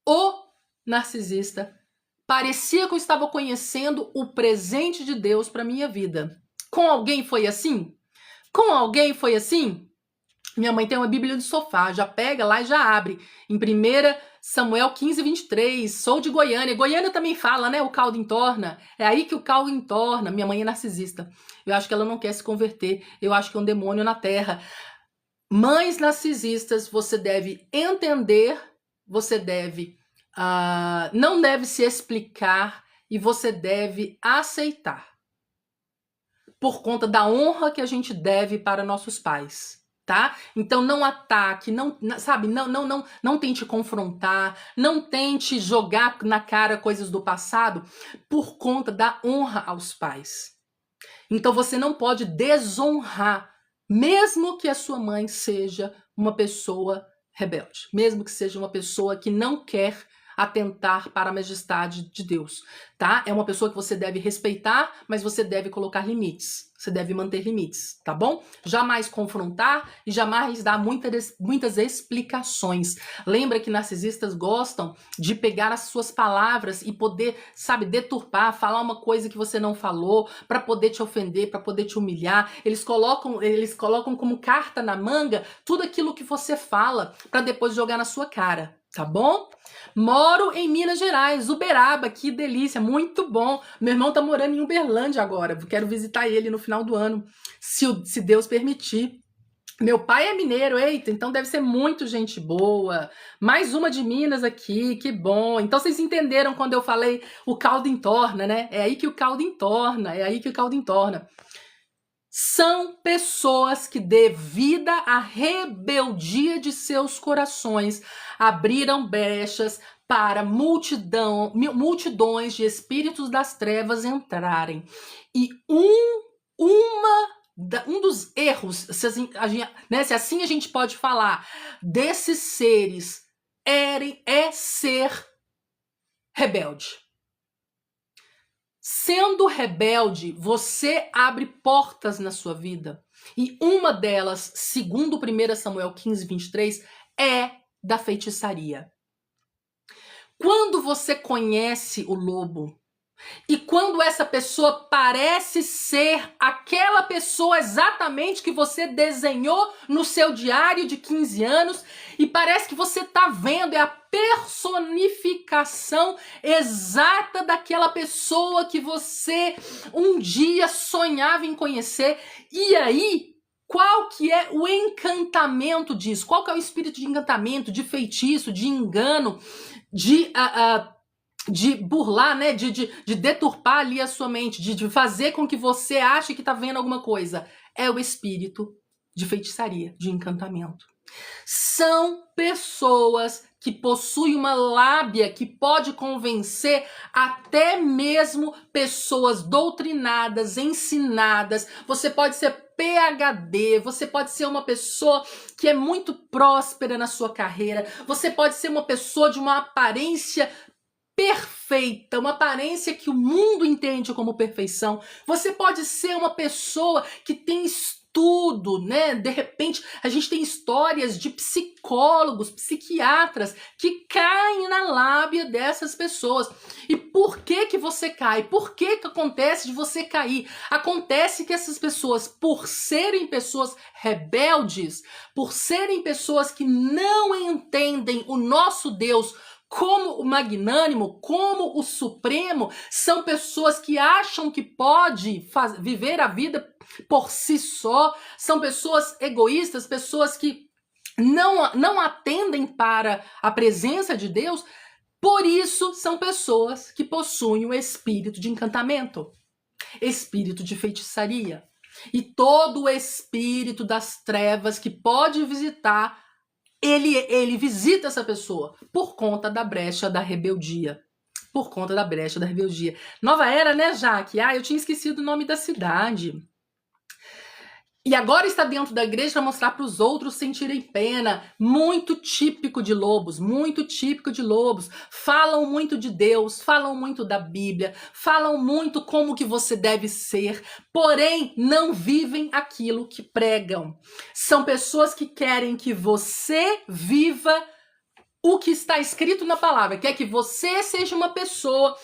o narcisista, parecia que eu estava conhecendo o presente de Deus para minha vida. Com alguém foi assim? Com alguém foi assim? Minha mãe tem uma Bíblia de sofá, já pega lá e já abre. Em 1 Samuel 15, 23, sou de Goiânia. Goiânia também fala, né? O caldo entorna. É aí que o caldo entorna. Minha mãe é narcisista. Eu acho que ela não quer se converter. Eu acho que é um demônio na terra. Mães narcisistas, você deve entender, você deve... não deve se explicar e você deve aceitar. Por conta da honra que a gente deve para nossos pais. Tá? Então não ataque, não tente confrontar, não tente jogar na cara coisas do passado por conta da honra aos pais. Então você não pode desonrar, mesmo que a sua mãe seja uma pessoa rebelde, mesmo que seja uma pessoa que não quer atentar para a majestade de Deus, tá? É uma pessoa que você deve respeitar, mas você deve colocar limites. Você deve manter limites, tá bom? Jamais confrontar e jamais dar muitas explicações. Lembra que narcisistas gostam de pegar as suas palavras e poder, sabe, deturpar, falar uma coisa que você não falou, para poder te ofender, para poder te humilhar. Eles colocam como carta na manga tudo aquilo que você fala para depois jogar na sua cara. Tá bom? Moro em Minas Gerais, Uberaba, que delícia, muito bom. Meu irmão tá morando em Uberlândia agora, quero visitar ele no final do ano, se Deus permitir. Meu pai é mineiro, eita, então deve ser muito gente boa. Mais uma de Minas aqui, que bom. Então vocês entenderam quando eu falei o caldo entorna, né? É aí que o caldo entorna, é aí que o caldo entorna. São pessoas que, devido à rebeldia de seus corações, abriram brechas para multidões de espíritos das trevas entrarem. E um dos erros, se assim a gente pode falar, desses seres é ser rebelde. Sendo rebelde, você abre portas na sua vida. E uma delas, segundo 1 Samuel 15, 23, é da feitiçaria. Quando você conhece o lobo, e quando essa pessoa parece ser aquela pessoa exatamente que você desenhou no seu diário de 15 anos, e parece que você tá vendo, é a personificação exata daquela pessoa que você um dia sonhava em conhecer. E aí, qual que é o encantamento disso? Qual que é o espírito de encantamento, de feitiço, de engano, de burlar, né? De deturpar ali a sua mente, de fazer com que você ache que tá vendo alguma coisa? É o espírito de feitiçaria, de encantamento. São pessoas que possuem uma lábia que pode convencer até mesmo pessoas doutrinadas, ensinadas. Você pode ser PhD, você pode ser uma pessoa que é muito próspera na sua carreira, você pode ser uma pessoa de uma aparência perfeita, uma aparência que o mundo entende como perfeição. Você pode ser uma pessoa que tem tudo, né? De repente, a gente tem histórias de psicólogos, psiquiatras que caem na lábia dessas pessoas. E por que que você cai? Por que que acontece de você cair? Acontece que essas pessoas, por serem pessoas rebeldes, por serem pessoas que não entendem o nosso Deus como o magnânimo, como o supremo, são pessoas que acham que pode viver a vida por si só, são pessoas egoístas, pessoas que não atendem para a presença de Deus. Por isso, são pessoas que possuem o espírito de encantamento, espírito de feitiçaria e todo o espírito das trevas que pode visitar. Ele visita essa pessoa por conta da brecha da rebeldia. Por conta da brecha da rebeldia. Nova Era, né, Jaque? Eu tinha esquecido o nome da cidade. E agora está dentro da igreja para mostrar para os outros sentirem pena. Muito típico de lobos, muito típico de lobos. Falam muito de Deus, falam muito da Bíblia, falam muito como que você deve ser, porém não vivem aquilo que pregam. São pessoas que querem que você viva o que está escrito na palavra, quer que você seja uma pessoa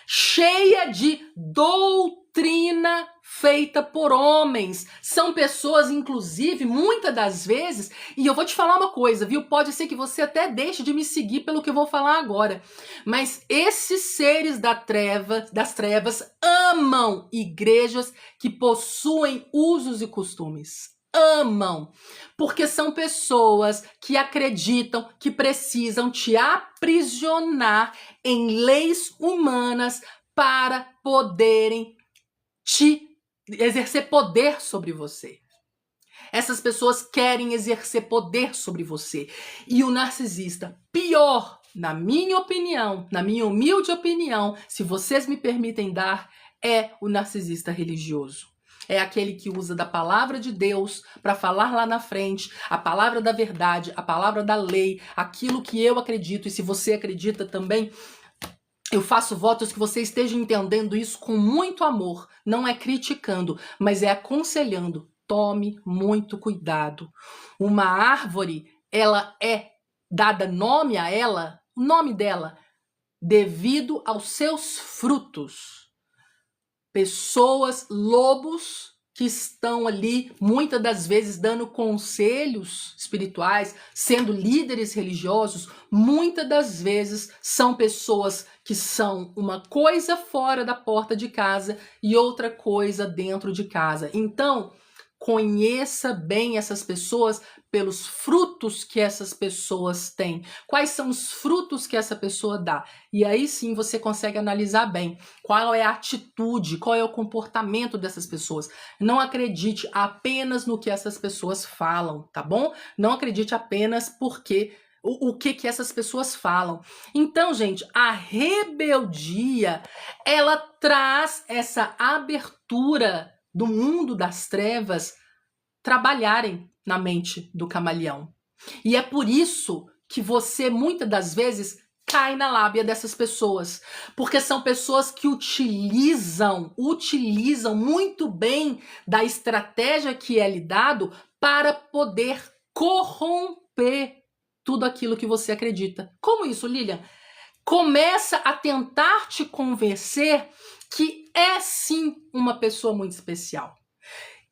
cheia de doutrina feita por homens. São pessoas, inclusive, muitas das vezes, e eu vou te falar uma coisa, viu? Pode ser que você até deixe de me seguir pelo que eu vou falar agora, mas esses seres das trevas amam igrejas que possuem usos e costumes. Amam, porque são pessoas que acreditam que precisam te aprisionar em leis humanas para poderem te exercer poder sobre você. Essas pessoas querem exercer poder sobre você. E o narcisista, pior, na minha opinião, na minha humilde opinião, se vocês me permitem dar, é o narcisista religioso. É aquele que usa da palavra de Deus para falar lá na frente, a palavra da verdade, a palavra da lei, aquilo que eu acredito, e se você acredita também, eu faço votos que você esteja entendendo isso com muito amor. Não é criticando, mas é aconselhando. Tome muito cuidado. Uma árvore, ela é dada nome a ela, o nome dela, devido aos seus frutos. Pessoas, lobos, que estão ali, muitas das vezes, dando conselhos espirituais, sendo líderes religiosos, muitas das vezes são pessoas que são uma coisa fora da porta de casa e outra coisa dentro de casa. Então, conheça bem essas pessoas pelos frutos que essas pessoas têm. Quais são os frutos que essa pessoa dá? E aí sim você consegue analisar bem qual é a atitude, qual é o comportamento dessas pessoas. Não acredite apenas no que essas pessoas falam, tá bom? Não acredite apenas porque o que essas pessoas falam. Então, gente, a rebeldia, ela traz essa abertura do mundo das trevas trabalharem na mente do camaleão. E é por isso que você, muitas das vezes, cai na lábia dessas pessoas. Porque são pessoas que utilizam muito bem da estratégia que é lhe dado para poder corromper tudo aquilo que você acredita. Como isso, Lilian? Começa a tentar te convencer que é sim uma pessoa muito especial.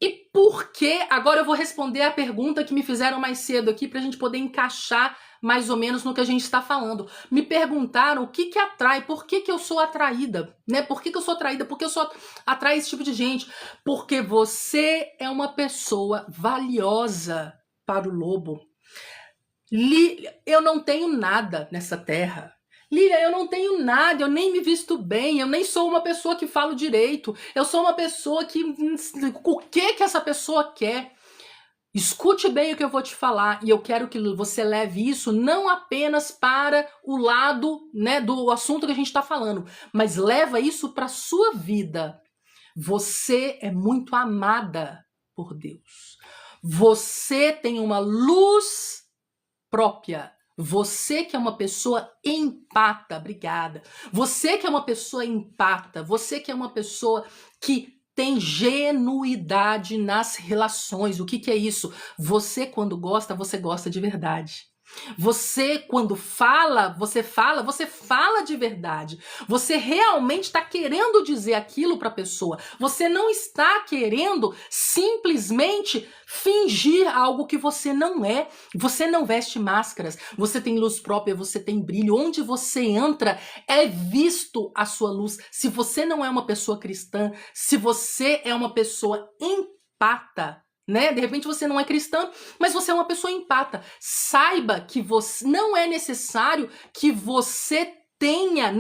E por que? Agora eu vou responder a pergunta que me fizeram mais cedo aqui para a gente poder encaixar mais ou menos no que a gente está falando. Me perguntaram o que que atrai, por que que eu sou atraída, né? Por que que eu sou atraída? Por que eu sou atrai esse tipo de gente? Porque você é uma pessoa valiosa para o lobo. Eu não tenho nada nessa terra. Lília, eu não tenho nada, eu nem me visto bem, eu nem sou uma pessoa que falo direito, eu sou uma pessoa que... O que que essa pessoa quer? Escute bem o que eu vou te falar e eu quero que você leve isso não apenas para o lado, né, do assunto que a gente está falando, mas leva isso para a sua vida. Você é muito amada por Deus. Você tem uma luz própria. Você que é uma pessoa empata, obrigada. Você que é uma pessoa empata, você que é uma pessoa que tem genuidade nas relações. O que que é isso? Você, quando gosta, você gosta de verdade. Você, quando fala, você fala de verdade. Você realmente está querendo dizer aquilo para a pessoa. Você não está querendo simplesmente fingir algo que você não é. Você não veste máscaras. Você tem luz própria, você tem brilho. Onde você entra, é visto a sua luz. Se você não é uma pessoa cristã, se você é uma pessoa empata, né? De repente você não é cristã, mas você é uma pessoa empata. Saiba que você não é necessário que você tenha,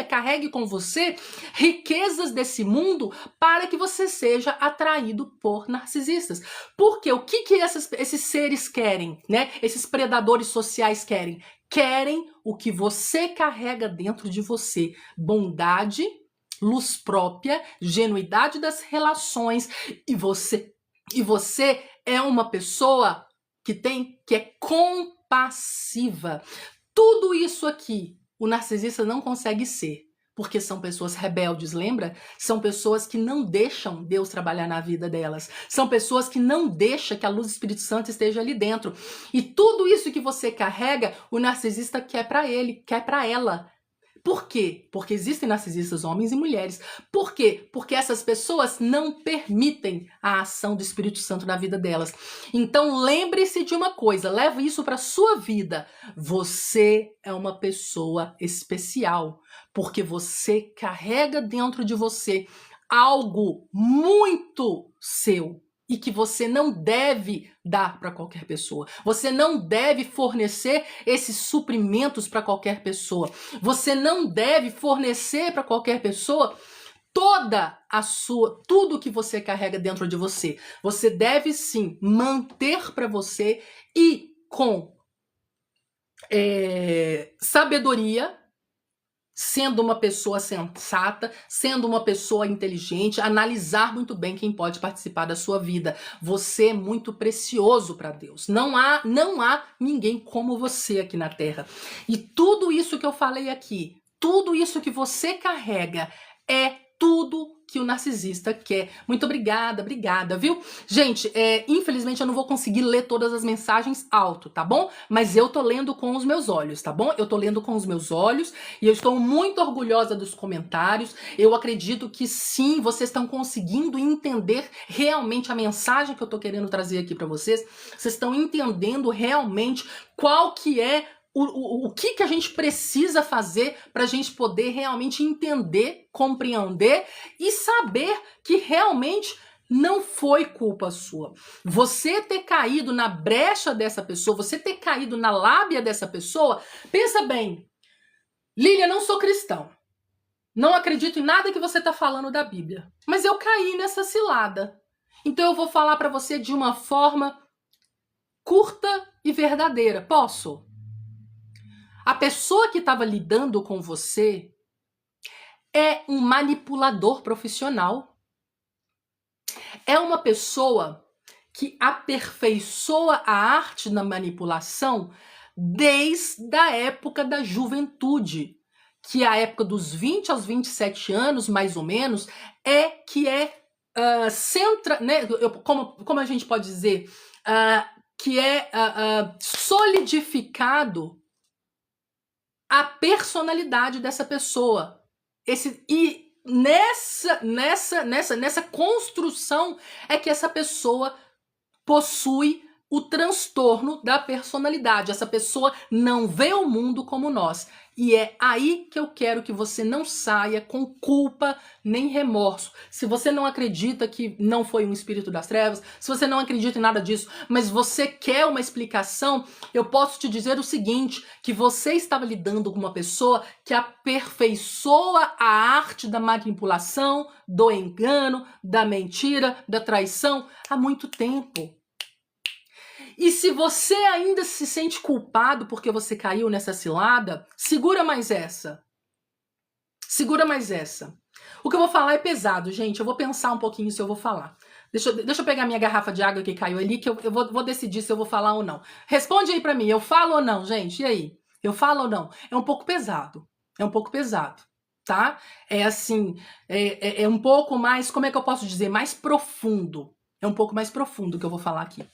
carregue com você riquezas desse mundo para que você seja atraído por narcisistas. Porque o que esses seres querem, né? Esses predadores sociais querem? Querem o que você carrega dentro de você: bondade, luz própria, genuidade das relações, e você é uma pessoa que é compassiva. Tudo isso aqui o narcisista não consegue ser, porque são pessoas rebeldes, lembra? São pessoas que não deixam Deus trabalhar na vida delas. São pessoas que não deixam que a luz do Espírito Santo esteja ali dentro. E tudo isso que você carrega, o narcisista quer para ele, quer para ela. Por quê? Porque existem narcisistas homens e mulheres. Por quê? Porque essas pessoas não permitem a ação do Espírito Santo na vida delas. Então lembre-se de uma coisa, leve isso para sua vida. Você é uma pessoa especial, porque você carrega dentro de você algo muito seu e que você não deve dar para qualquer pessoa. Você não deve fornecer esses suprimentos para qualquer pessoa. Você não deve fornecer para qualquer pessoa tudo que você carrega dentro de você. Você deve sim manter para você e com sabedoria, sendo uma pessoa sensata, sendo uma pessoa inteligente, analisar muito bem quem pode participar da sua vida. Você é muito precioso para Deus. Não há ninguém como você aqui na Terra. E tudo isso que eu falei aqui, tudo isso que você carrega, é tudo que o narcisista quer. Muito obrigada, viu? Gente, infelizmente eu não vou conseguir ler todas as mensagens alto, tá bom? Mas eu tô lendo com os meus olhos, tá bom? Eu tô lendo com os meus olhos e eu estou muito orgulhosa dos comentários. Eu acredito que sim, vocês estão conseguindo entender realmente a mensagem que eu tô querendo trazer aqui para vocês. Vocês estão entendendo realmente qual que é o que a gente precisa fazer para a gente poder realmente entender, compreender e saber que realmente não foi culpa sua. Você ter caído na brecha dessa pessoa, você ter caído na lábia dessa pessoa, pensa bem, Lília, não sou cristão, não acredito em nada que você está falando da Bíblia, mas eu caí nessa cilada. Então eu vou falar para você de uma forma curta e verdadeira. Posso? A pessoa que estava lidando com você é um manipulador profissional. É uma pessoa que aperfeiçoa a arte da manipulação desde a época da juventude, que é a época dos 20 aos 27 anos, mais ou menos, como a gente pode dizer, que é solidificado a personalidade dessa pessoa. E nessa construção é que essa pessoa possui o transtorno da personalidade. Essa pessoa não vê o mundo como nós. E é aí que eu quero que você não saia com culpa nem remorso. Se você não acredita que não foi um espírito das trevas, se você não acredita em nada disso, mas você quer uma explicação, eu posso te dizer o seguinte, que você estava lidando com uma pessoa que aperfeiçoa a arte da manipulação, do engano, da mentira, da traição há muito tempo. E se você ainda se sente culpado porque você caiu nessa cilada, segura mais essa. Segura mais essa. O que eu vou falar é pesado, gente. Eu vou pensar um pouquinho se eu vou falar. Deixa eu pegar minha garrafa de água que caiu ali, que eu vou decidir se eu vou falar ou não. Responde aí pra mim, eu falo ou não, gente? E aí? Eu falo ou não? É um pouco pesado. É um pouco pesado. tá? É assim, é um pouco mais, como é que eu posso dizer? Mais profundo. É um pouco mais profundo que eu vou falar aqui.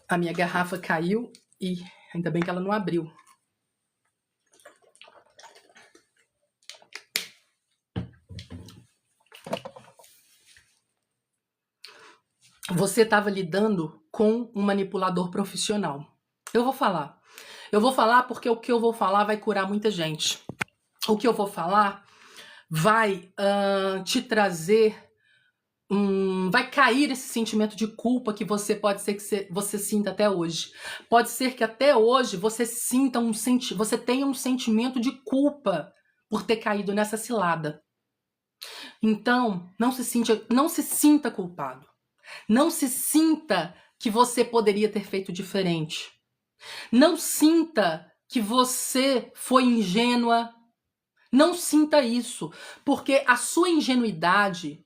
A minha garrafa caiu e ainda bem que ela não abriu. Você estava lidando com um manipulador profissional. Eu vou falar porque o que eu vou falar vai curar muita gente. O que eu vou falar vai te trazer, vai cair esse sentimento de culpa que você pode ser que você sinta até hoje. Pode ser que até hoje você sinta você tenha um sentimento de culpa por ter caído nessa cilada. Então, não se sinta culpado. Não se sinta que você poderia ter feito diferente. Não sinta que você foi ingênua. Não sinta isso, porque a sua ingenuidade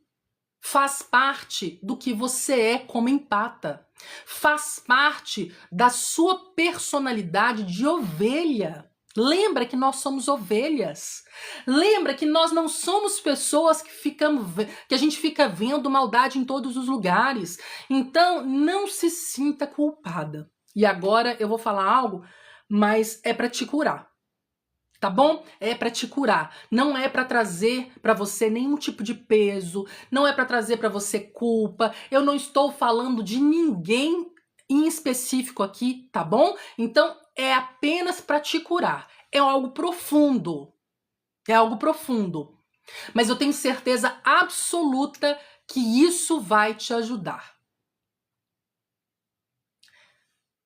faz parte do que você é como empata. Faz parte da sua personalidade de ovelha. Lembra que nós somos ovelhas. Lembra que nós não somos pessoas que a gente fica vendo maldade em todos os lugares. Então, não se sinta culpada. E agora eu vou falar algo, mas é para te curar. Tá bom? É para te curar. Não é para trazer para você nenhum tipo de peso, não é para trazer para você culpa. Eu não estou falando de ninguém em específico aqui, tá bom? Então é apenas para te curar. É algo profundo. É algo profundo. Mas eu tenho certeza absoluta que isso vai te ajudar.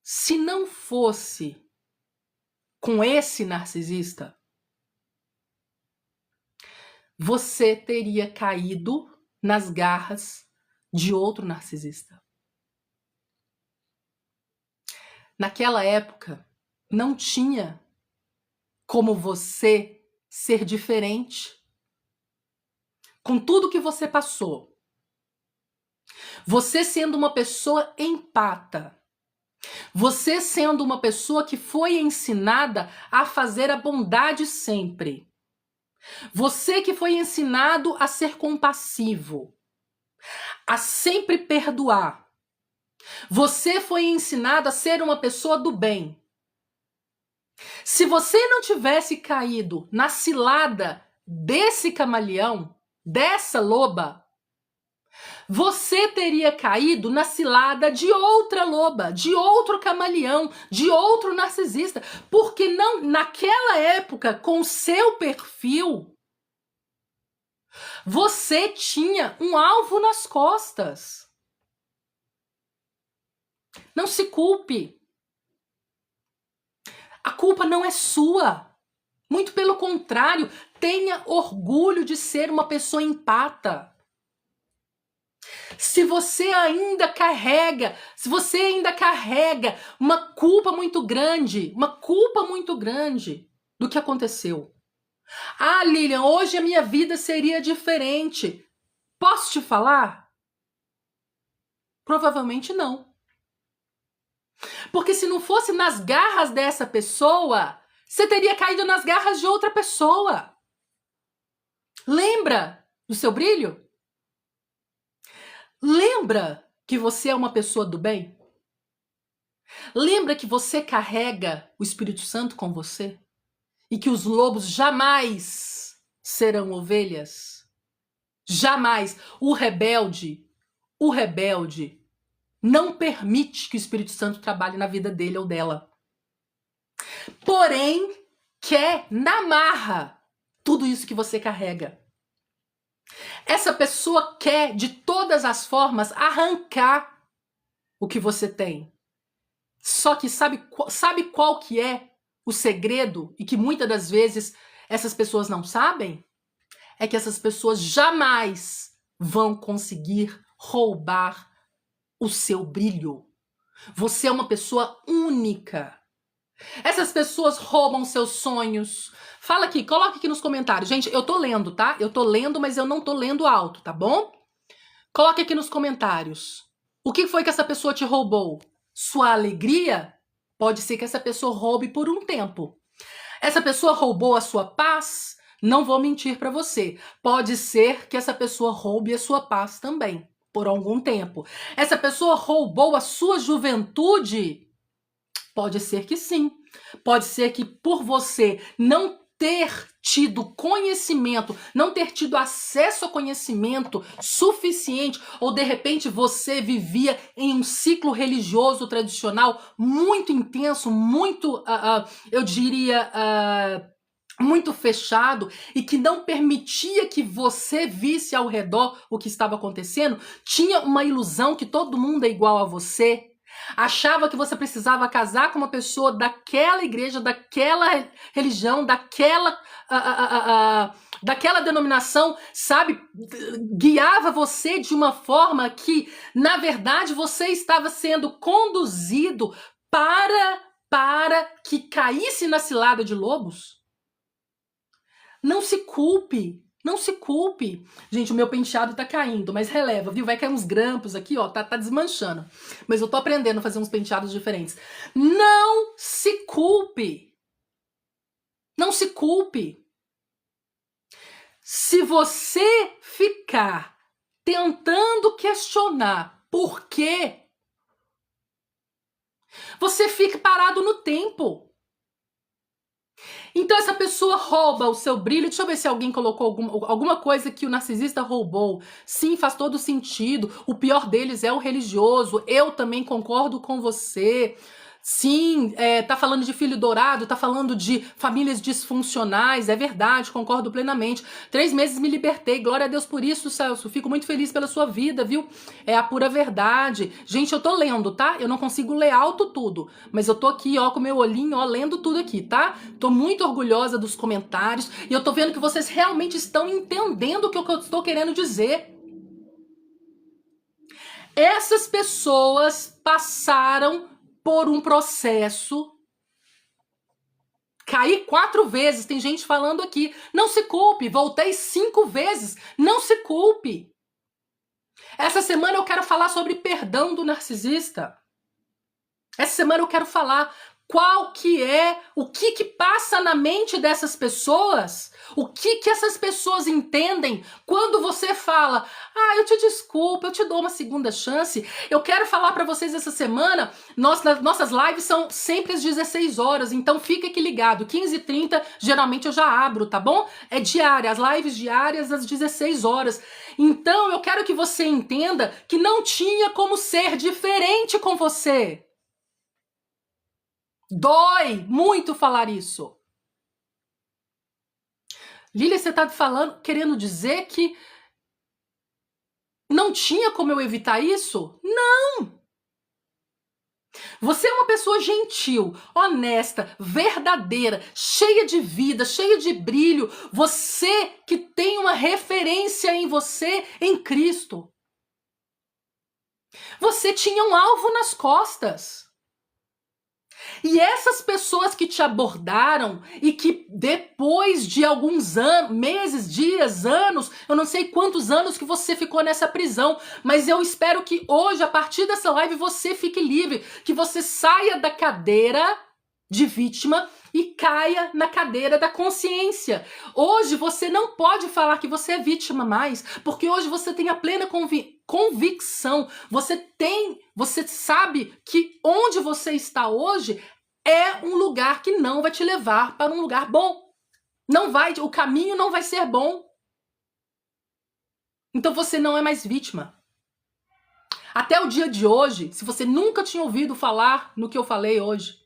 Se não fosse com esse narcisista, você teria caído nas garras de outro narcisista. Naquela época, não tinha como você ser diferente. Com tudo que você passou, você sendo uma pessoa empata, você sendo uma pessoa que foi ensinada a fazer a bondade sempre, você que foi ensinado a ser compassivo, a sempre perdoar, você foi ensinado a ser uma pessoa do bem. Se você não tivesse caído na cilada desse camaleão, dessa loba, você teria caído na cilada de outra loba, de outro camaleão, de outro narcisista, porque não naquela época, com seu perfil, você tinha um alvo nas costas. Não se culpe. A culpa não é sua. Muito pelo contrário, tenha orgulho de ser uma pessoa empata. Se você ainda carrega uma culpa muito grande do que aconteceu. Ah, Lilian, hoje a minha vida seria diferente. Posso te falar? Provavelmente não. Porque se não fosse nas garras dessa pessoa, você teria caído nas garras de outra pessoa. Lembra do seu brilho? Lembra que você é uma pessoa do bem? Lembra que você carrega o Espírito Santo com você? E que os lobos jamais serão ovelhas? Jamais. O rebelde não permite que o Espírito Santo trabalhe na vida dele ou dela. Porém, quer na marra tudo isso que você carrega. Essa pessoa quer, de todas as formas, arrancar o que você tem. Só que sabe qual que é o segredo? E que muitas das vezes essas pessoas não sabem? É que essas pessoas jamais vão conseguir roubar o seu brilho. Você é uma pessoa única. Essas pessoas roubam seus sonhos. Fala aqui, coloca aqui nos comentários. Gente, eu tô lendo, tá? Eu tô lendo, mas eu não tô lendo alto, tá bom? Coloque aqui nos comentários. O que foi que essa pessoa te roubou? Sua alegria? Pode ser que essa pessoa roube por um tempo. Essa pessoa roubou a sua paz? Não vou mentir para você. Pode ser que essa pessoa roube a sua paz também, por algum tempo. Essa pessoa roubou a sua juventude? Pode ser que sim. Pode ser que por você não ter tido conhecimento, não ter tido acesso a conhecimento suficiente, ou de repente você vivia em um ciclo religioso tradicional muito intenso, muito, eu diria, muito fechado, e que não permitia que você visse ao redor o que estava acontecendo, tinha uma ilusão que todo mundo é igual a você, achava que você precisava casar com uma pessoa daquela igreja, daquela religião, daquela denominação, sabe? Guiava você de uma forma que, na verdade, você estava sendo conduzido para que caísse na cilada de lobos. Não se culpe. Não se culpe. Gente, o meu penteado tá caindo, mas releva, viu? Vai cair uns grampos aqui, ó, tá desmanchando. Mas eu tô aprendendo a fazer uns penteados diferentes. Não se culpe. Não se culpe. Se você ficar tentando questionar por quê, você fica parado no tempo. Então essa pessoa rouba o seu brilho. Deixa eu ver se alguém colocou alguma coisa que o narcisista roubou. Sim, faz todo sentido. O pior deles é o religioso. Eu também concordo com você. Sim, tá falando de filho dourado, tá falando de famílias disfuncionais, é verdade, concordo plenamente. 3 meses me libertei, glória a Deus por isso, Celso. Fico muito feliz pela sua vida, viu? É a pura verdade. Gente, eu tô lendo, tá? Eu não consigo ler alto tudo, mas eu tô aqui, ó, com meu olhinho, ó, lendo tudo aqui, tá? Tô muito orgulhosa dos comentários e eu tô vendo que vocês realmente estão entendendo o que eu estou querendo dizer. Essas pessoas passaram por um processo, caí 4 vezes, tem gente falando aqui, não se culpe, voltei 5 vezes, não se culpe. Essa semana eu quero falar sobre perdão do narcisista. Essa semana eu quero falar qual que é, o que passa na mente dessas pessoas, o que essas pessoas entendem quando você fala, eu te desculpo, eu te dou uma segunda chance. Eu quero falar pra vocês essa semana, nossas lives são sempre às 16 horas, então fica aqui ligado, 15h30 geralmente eu já abro, tá bom? É diária, as lives diárias às 16 horas. Então eu quero que você entenda que não tinha como ser diferente com você. Dói muito falar isso. Lília, você tá falando, querendo dizer que não tinha como eu evitar isso? Não! Você é uma pessoa gentil, honesta, verdadeira, cheia de vida, cheia de brilho. Você que tem uma referência em você, em Cristo. Você tinha um alvo nas costas. E essas pessoas que te abordaram e que depois de alguns anos, meses, dias, anos, eu não sei quantos anos que você ficou nessa prisão, mas eu espero que hoje, a partir dessa live, você fique livre, que você saia da cadeira de vítima e caia na cadeira da consciência. Hoje você não pode falar que você é vítima mais, porque hoje você tem a plena convicção, você sabe que onde você está hoje é um lugar que não vai te levar para um lugar bom. Não vai, o caminho não vai ser bom. Então você não é mais vítima. Até o dia de hoje, se você nunca tinha ouvido falar no que eu falei hoje,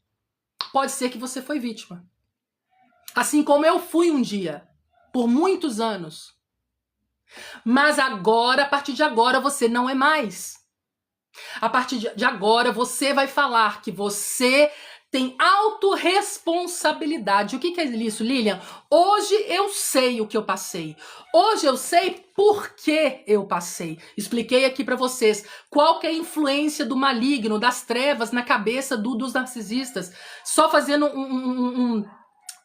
pode ser que você foi vítima. Assim como eu fui um dia, por muitos anos. Mas agora, a partir de agora, você não é mais. A partir de agora, você vai falar que você tem autorresponsabilidade. O que é isso, Lilian? Hoje eu sei o que eu passei. Hoje eu sei por que eu passei. Expliquei aqui pra vocês qual que é a influência do maligno, das trevas na cabeça dos narcisistas. Só fazendo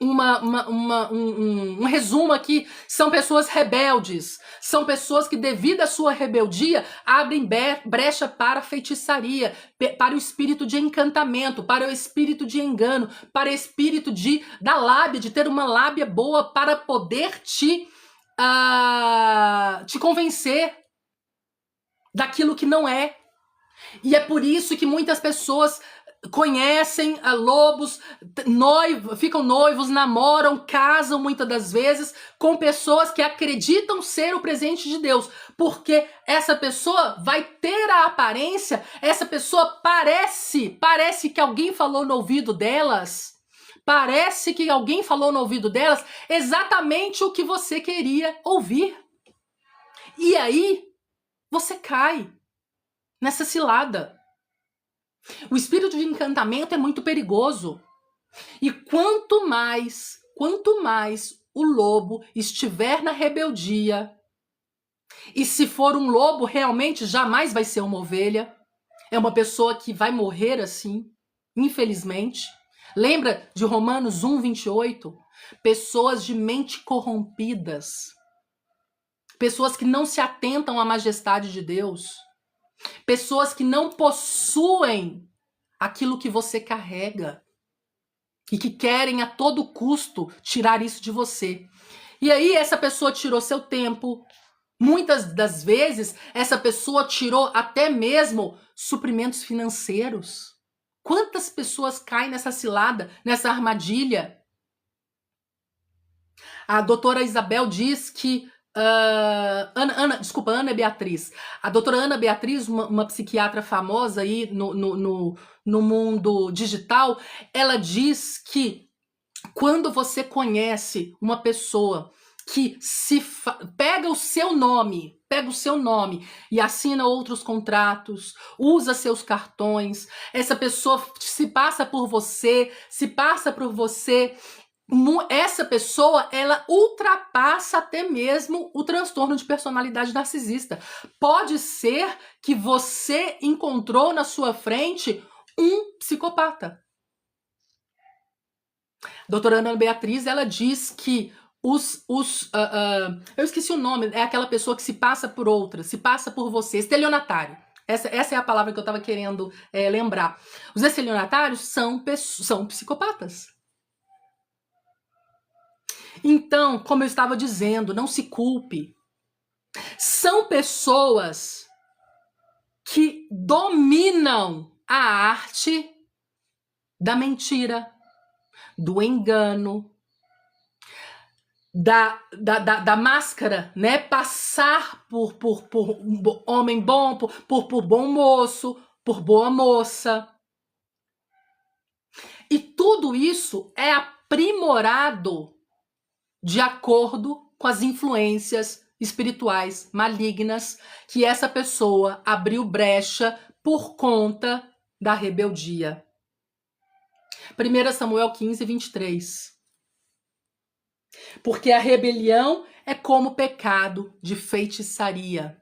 um resumo aqui, são pessoas rebeldes, são pessoas que devido à sua rebeldia abrem brecha para a feitiçaria, para o espírito de encantamento, para o espírito de engano, para o espírito da lábia, de ter uma lábia boa para poder te convencer daquilo que não é. E é por isso que muitas pessoas conhecem lobos, ficam noivos, namoram, casam muitas das vezes com pessoas que acreditam ser o presente de Deus, porque essa pessoa vai ter a aparência, essa pessoa parece que alguém falou no ouvido delas, exatamente o que você queria ouvir. E aí você cai nessa cilada. O espírito de encantamento é muito perigoso. E quanto mais o lobo estiver na rebeldia, e se for um lobo, realmente jamais vai ser uma ovelha, é uma pessoa que vai morrer assim, infelizmente. Lembra de Romanos 1:28? Pessoas de mente corrompidas, pessoas que não se atentam à majestade de Deus, pessoas que não possuem aquilo que você carrega e que querem a todo custo tirar isso de você. E aí essa pessoa tirou seu tempo. Muitas das vezes essa pessoa tirou até mesmo suprimentos financeiros. Quantas pessoas caem nessa cilada, nessa armadilha? A doutora Isabel diz que Ana Beatriz. A doutora Ana Beatriz, uma psiquiatra famosa aí no mundo digital, ela diz que quando você conhece uma pessoa que pega o seu nome e assina outros contratos, usa seus cartões, essa pessoa se passa por você, essa pessoa, ela ultrapassa até mesmo o transtorno de personalidade narcisista. Pode ser que você encontrou na sua frente um psicopata. A doutora Ana Beatriz, ela diz que eu esqueci o nome, é aquela pessoa que se passa por outra, se passa por você, estelionatário. Essa é a palavra que eu estava querendo lembrar. Os estelionatários são psicopatas. Então, como eu estava dizendo, não se culpe. São pessoas que dominam a arte da mentira, do engano, da máscara, né? Passar por homem bom, por bom moço, por boa moça. E tudo isso é aprimorado de acordo com as influências espirituais malignas que essa pessoa abriu brecha por conta da rebeldia. 1 Samuel 15:23. Porque a rebelião é como pecado de feitiçaria.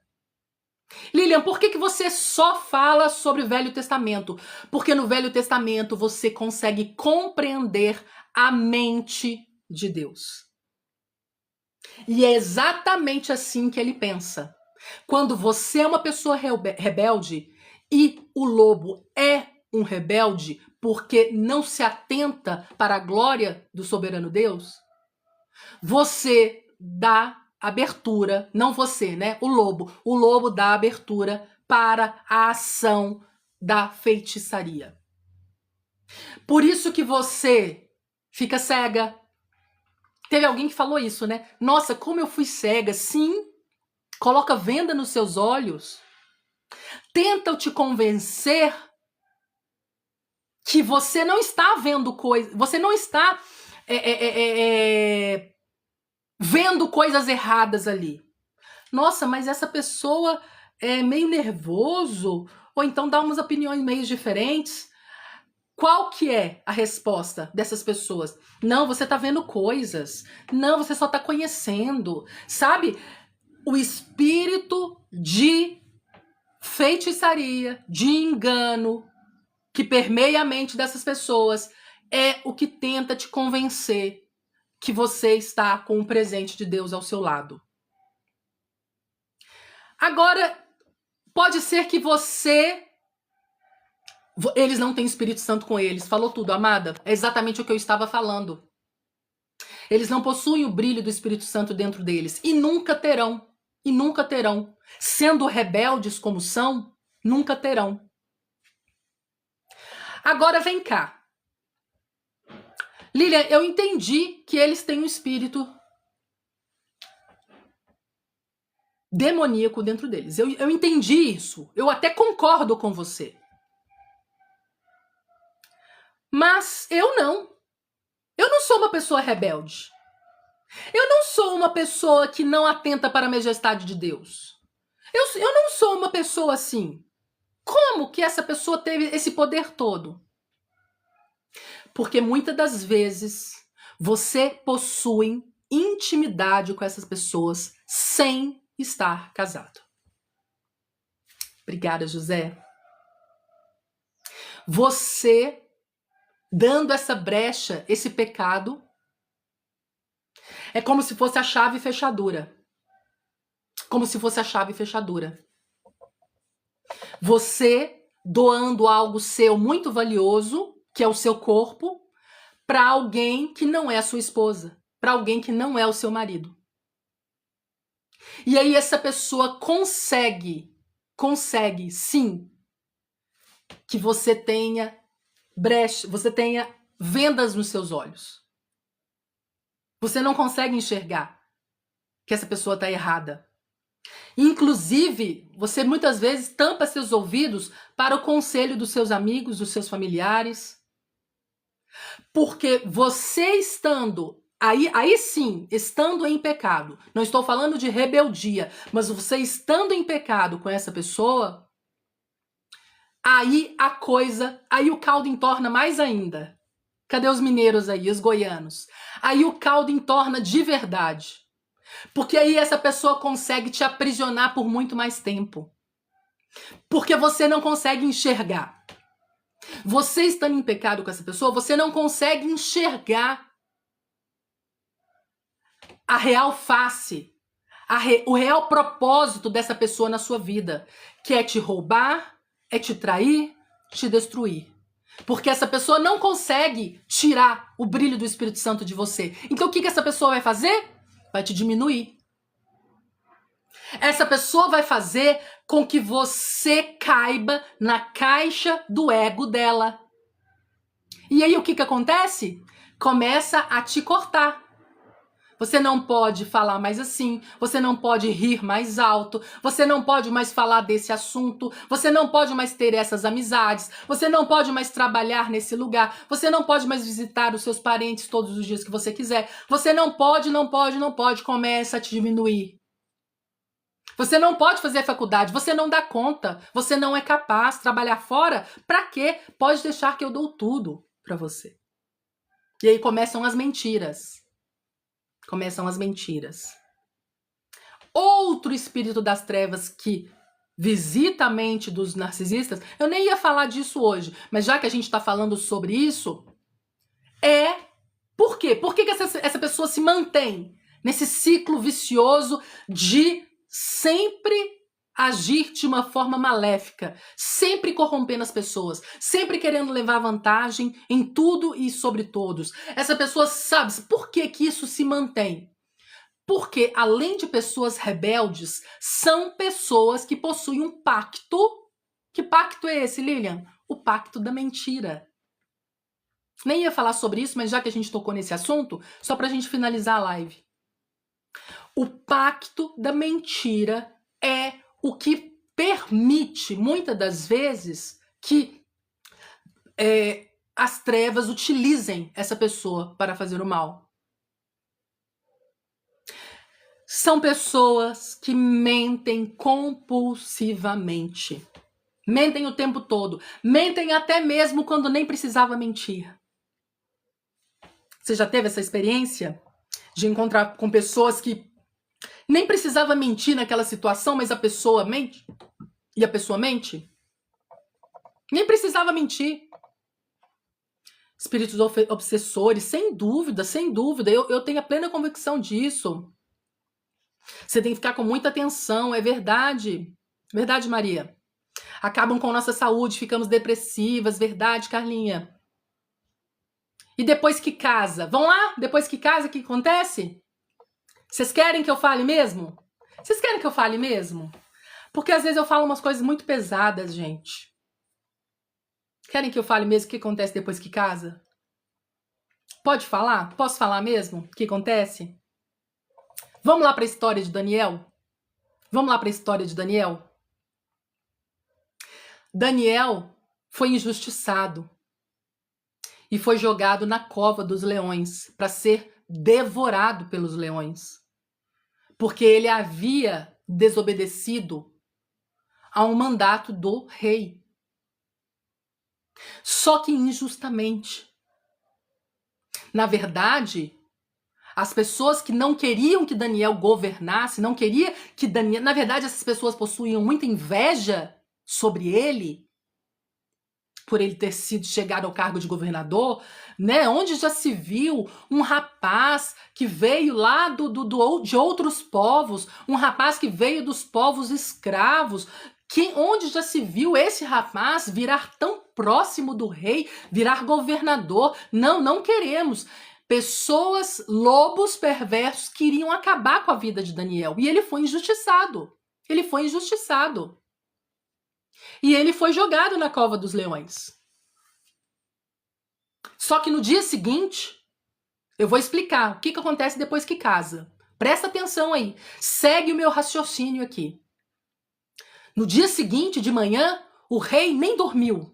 Lilian, por que você só fala sobre o Velho Testamento? Porque no Velho Testamento você consegue compreender a mente de Deus. E é exatamente assim que ele pensa. Quando você é uma pessoa rebelde e o lobo é um rebelde porque não se atenta para a glória do soberano Deus, você dá abertura, não você, né? O lobo dá abertura para a ação da feitiçaria. Por isso que você fica cega. Teve alguém que falou isso, né? Nossa, como eu fui cega. Sim, coloca venda nos seus olhos. Tenta te convencer que você não está vendo coisas, você não está vendo coisas erradas ali. Nossa, mas essa pessoa é meio nervoso, ou então dá umas opiniões meio diferentes. Qual que é a resposta dessas pessoas? Não, você tá vendo coisas. Não, você só tá conhecendo. Sabe? O espírito de feitiçaria, de engano, que permeia a mente dessas pessoas, é o que tenta te convencer que você está com o presente de Deus ao seu lado. Agora, pode ser que eles não têm Espírito Santo com eles. Falou tudo, amada. É exatamente o que eu estava falando. Eles não possuem o brilho do Espírito Santo dentro deles. E nunca terão. E nunca terão. Sendo rebeldes como são, nunca terão. Agora vem cá. Lilian, eu entendi que eles têm um espírito demoníaco dentro deles. Eu entendi isso. Eu até concordo com você. Mas eu não. Eu não sou uma pessoa rebelde. Eu não sou uma pessoa que não atenta para a majestade de Deus. Eu não sou uma pessoa assim. Como que essa pessoa teve esse poder todo? Porque muitas das vezes você possui intimidade com essas pessoas sem estar casado. Obrigada, José. Você dando essa brecha, esse pecado, é como se fosse a chave e fechadura. Como se fosse a chave e fechadura. Você doando algo seu muito valioso, que é o seu corpo, para alguém que não é a sua esposa, para alguém que não é o seu marido. E aí essa pessoa consegue sim, que você tenha brecha, você tenha vendas nos seus olhos. Você não consegue enxergar que essa pessoa está errada. Inclusive, você muitas vezes tampa seus ouvidos para o conselho dos seus amigos, dos seus familiares. Porque você estando, aí sim, estando em pecado, não estou falando de rebeldia, mas você estando em pecado com essa pessoa, aí o caldo entorna mais ainda. Cadê os mineiros aí, os goianos? Aí o caldo entorna de verdade. Porque aí essa pessoa consegue te aprisionar por muito mais tempo. Porque você não consegue enxergar. Você estando em pecado com essa pessoa, você não consegue enxergar a real face, o real propósito dessa pessoa na sua vida, que é te roubar, é te trair, te destruir. Porque essa pessoa não consegue tirar o brilho do Espírito Santo de você. Então o que essa pessoa vai fazer? Vai te diminuir. Essa pessoa vai fazer com que você caiba na caixa do ego dela. E aí o que acontece? Começa a te cortar. Você não pode falar mais assim, você não pode rir mais alto, você não pode mais falar desse assunto, você não pode mais ter essas amizades, você não pode mais trabalhar nesse lugar, você não pode mais visitar os seus parentes todos os dias que você quiser, você não pode, começa a te diminuir. Você não pode fazer faculdade, você não dá conta, você não é capaz de trabalhar fora, pra quê? Pode deixar que eu dou tudo pra você. E aí começam as mentiras. Outro espírito das trevas que visita a mente dos narcisistas, eu nem ia falar disso hoje, mas já que a gente está falando sobre isso, por quê? Por que essa pessoa se mantém nesse ciclo vicioso de sempre agir de uma forma maléfica, sempre corrompendo as pessoas, sempre querendo levar vantagem em tudo e sobre todos. Essa pessoa sabe por que isso se mantém? Porque, além de pessoas rebeldes, são pessoas que possuem um pacto. Que pacto é esse, Lilian? O pacto da mentira. Nem ia falar sobre isso, mas já que a gente tocou nesse assunto, só pra gente finalizar a live. O pacto da mentira é o que permite, muitas das vezes, que as trevas utilizem essa pessoa para fazer o mal. São pessoas que mentem compulsivamente. Mentem o tempo todo. Mentem até mesmo quando nem precisava mentir. Você já teve essa experiência de encontrar com pessoas que nem precisava mentir naquela situação, mas a pessoa mente? E a pessoa mente? Nem precisava mentir. espíritos obsessores, sem dúvida, sem dúvida. Eu tenho a plena convicção disso. Você tem que ficar com muita atenção, é verdade. Verdade, Maria. Acabam com nossa saúde, ficamos depressivas, verdade, Carlinha. E depois que casa? Vão lá? Depois que casa, o que acontece? Vocês querem que eu fale mesmo? Vocês querem que eu fale mesmo? Porque às vezes eu falo umas coisas muito pesadas, gente. Querem que eu fale mesmo o que acontece depois que casa? Pode falar? Posso falar mesmo o que acontece? Vamos lá para a história de Daniel? Vamos lá para a história de Daniel? Daniel foi injustiçado e foi jogado na cova dos leões para ser devorado pelos leões, porque ele havia desobedecido a um mandato do rei. Só que injustamente. Na verdade, as pessoas que não queriam que Daniel governasse, não queria que Daniel... Na verdade, essas pessoas possuíam muita inveja sobre ele, por ele ter sido chegado ao cargo de governador, né? Onde já se viu um rapaz que veio lá de outros povos, um rapaz que veio dos povos escravos, onde já se viu esse rapaz virar tão próximo do rei, virar governador? Não, não queremos. Pessoas, lobos perversos, queriam acabar com a vida de Daniel. E ele foi injustiçado. Ele foi injustiçado. E ele foi jogado na cova dos leões. Só que no dia seguinte, eu vou explicar o que acontece depois que casa. Presta atenção aí. Segue o meu raciocínio aqui. No dia seguinte, de manhã, o rei nem dormiu.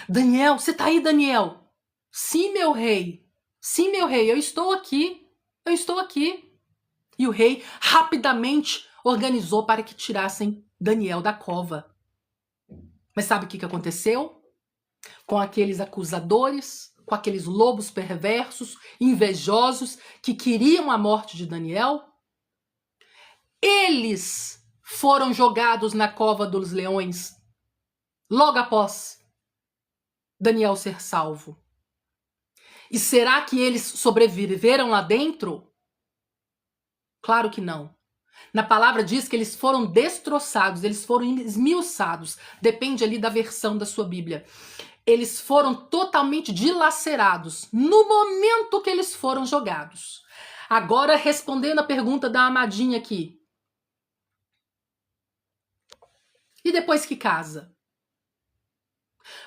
Daniel, você tá aí, Daniel? Sim, meu rei. Sim, meu rei, eu estou aqui. Eu estou aqui. E o rei rapidamente organizou para que tirassem Daniel da cova. Mas sabe o que aconteceu? Com aqueles acusadores, com aqueles lobos perversos, invejosos, que queriam a morte de Daniel? Eles foram jogados na cova dos leões logo após Daniel ser salvo. E será que eles sobreviveram lá dentro? Claro que não. Na palavra diz que eles foram destroçados, eles foram esmiuçados. Depende ali da versão da sua Bíblia. Eles foram totalmente dilacerados no momento que eles foram jogados. Agora, respondendo a pergunta da Amadinha aqui. E depois que casa?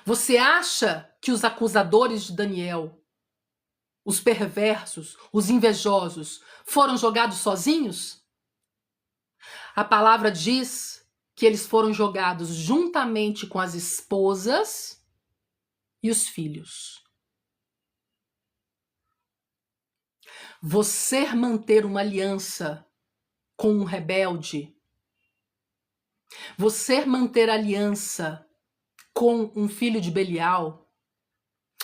Você acha que os acusadores de Daniel, os perversos, os invejosos, foram jogados sozinhos? A palavra diz que eles foram jogados juntamente com as esposas e os filhos. Você manter uma aliança com um rebelde, você manter aliança com um filho de Belial,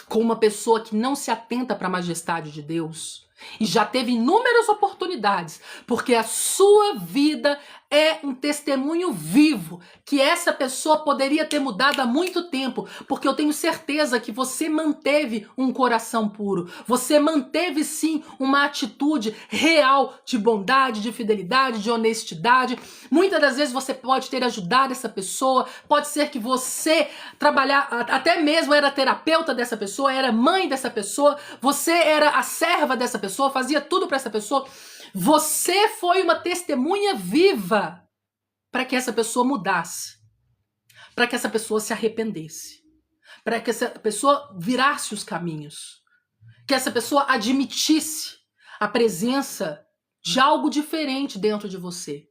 com uma pessoa que não se atenta para a majestade de Deus, e já teve inúmeras oportunidades, porque a sua vida é um testemunho vivo, que essa pessoa poderia ter mudado há muito tempo, porque eu tenho certeza que você manteve um coração puro, você manteve sim uma atitude real de bondade, de fidelidade, de honestidade. Muitas das vezes você pode ter ajudado essa pessoa, pode ser que você até mesmo era terapeuta dessa pessoa, era mãe dessa pessoa, você era a serva dessa pessoa, fazia tudo para essa pessoa. Você foi uma testemunha viva para que essa pessoa mudasse, para que essa pessoa se arrependesse, para que essa pessoa virasse os caminhos, que essa pessoa admitisse a presença de algo diferente dentro de você.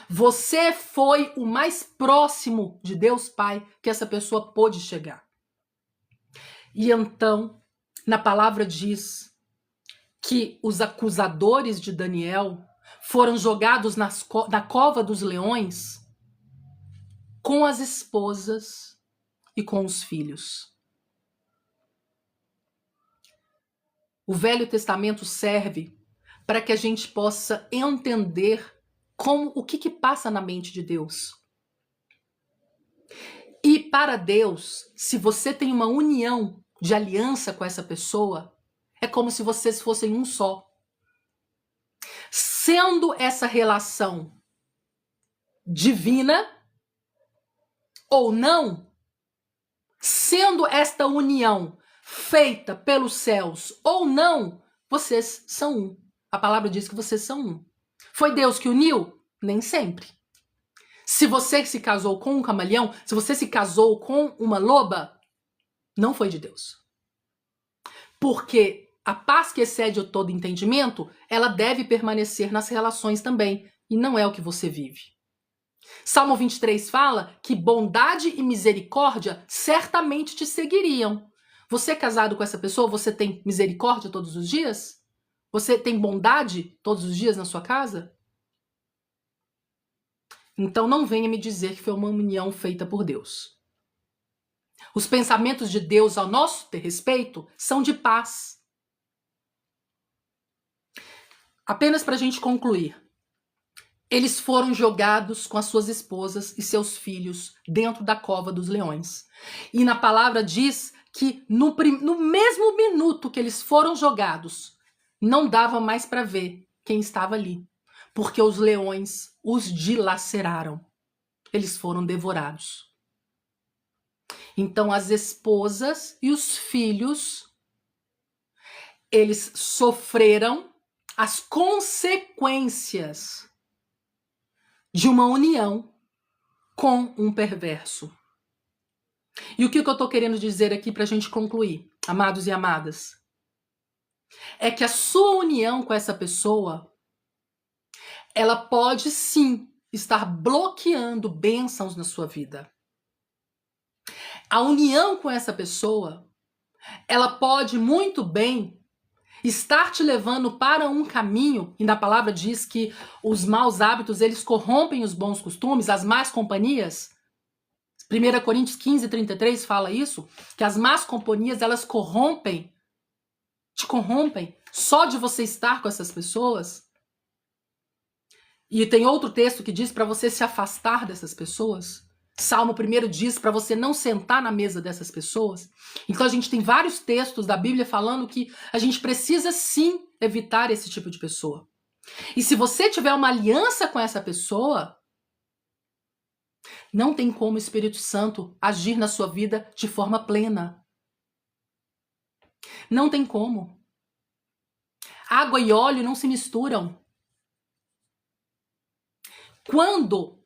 Você foi o mais próximo de Deus Pai que essa pessoa pôde chegar. E então, na palavra diz que os acusadores de Daniel foram jogados na cova dos leões com as esposas e com os filhos. O Velho Testamento serve para que a gente possa entender o que passa na mente de Deus. E para Deus, se você tem uma união de aliança com essa pessoa, é como se vocês fossem um só. Sendo essa relação divina ou não, sendo esta união feita pelos céus ou não, vocês são um. A palavra diz que vocês são um. Foi Deus que uniu? Nem sempre. Se você se casou com um camaleão, se você se casou com uma loba, não foi de Deus. Porque a paz que excede o todo entendimento, ela deve permanecer nas relações também. E não é o que você vive. Salmo 23 fala que bondade e misericórdia certamente te seguiriam. Você é casado com essa pessoa, você tem misericórdia todos os dias? Você tem bondade todos os dias na sua casa? Então não venha me dizer que foi uma união feita por Deus. Os pensamentos de Deus ao nosso respeito são de paz. Apenas para a gente concluir. Eles foram jogados com as suas esposas e seus filhos dentro da cova dos leões. E na palavra diz que no mesmo minuto que eles foram jogados, não dava mais para ver quem estava ali, porque os leões os dilaceraram. Eles foram devorados. Então as esposas e os filhos, eles sofreram as consequências de uma união com um perverso. E o que eu estou querendo dizer aqui para a gente concluir, amados e amadas? É que a sua união com essa pessoa, ela pode sim estar bloqueando bênçãos na sua vida. A união com essa pessoa, ela pode muito bem estar te levando para um caminho, e na palavra diz que os maus hábitos, eles corrompem os bons costumes, as más companhias. 1 Coríntios 15:33 fala isso, que as más companhias, elas corrompem, te corrompem, só de você estar com essas pessoas. E tem outro texto que diz para você se afastar dessas pessoas. Salmo 1 diz para você não sentar na mesa dessas pessoas. Então a gente tem vários textos da Bíblia falando que a gente precisa sim evitar esse tipo de pessoa. E se você tiver uma aliança com essa pessoa, não tem como o Espírito Santo agir na sua vida de forma plena. Não tem como. Água e óleo não se misturam. Quando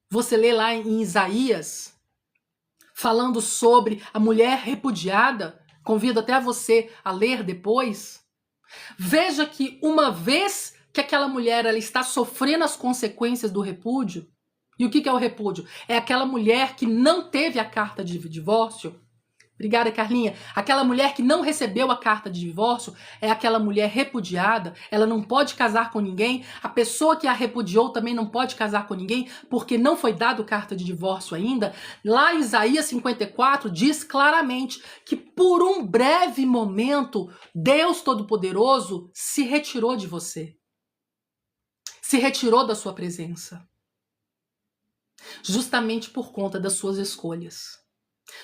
você lê lá em Isaías, falando sobre a mulher repudiada, convido até você a ler depois, veja que uma vez que aquela mulher ela está sofrendo as consequências do repúdio, e o que é o repúdio? É aquela mulher que não teve a carta de divórcio. Obrigada, Carlinha. Aquela mulher que não recebeu a carta de divórcio é aquela mulher repudiada. Ela não pode casar com ninguém. A pessoa que a repudiou também não pode casar com ninguém porque não foi dado carta de divórcio ainda. Lá em Isaías 54 diz claramente que por um breve momento Deus Todo-Poderoso se retirou de você. Se retirou da sua presença. Justamente por conta das suas escolhas.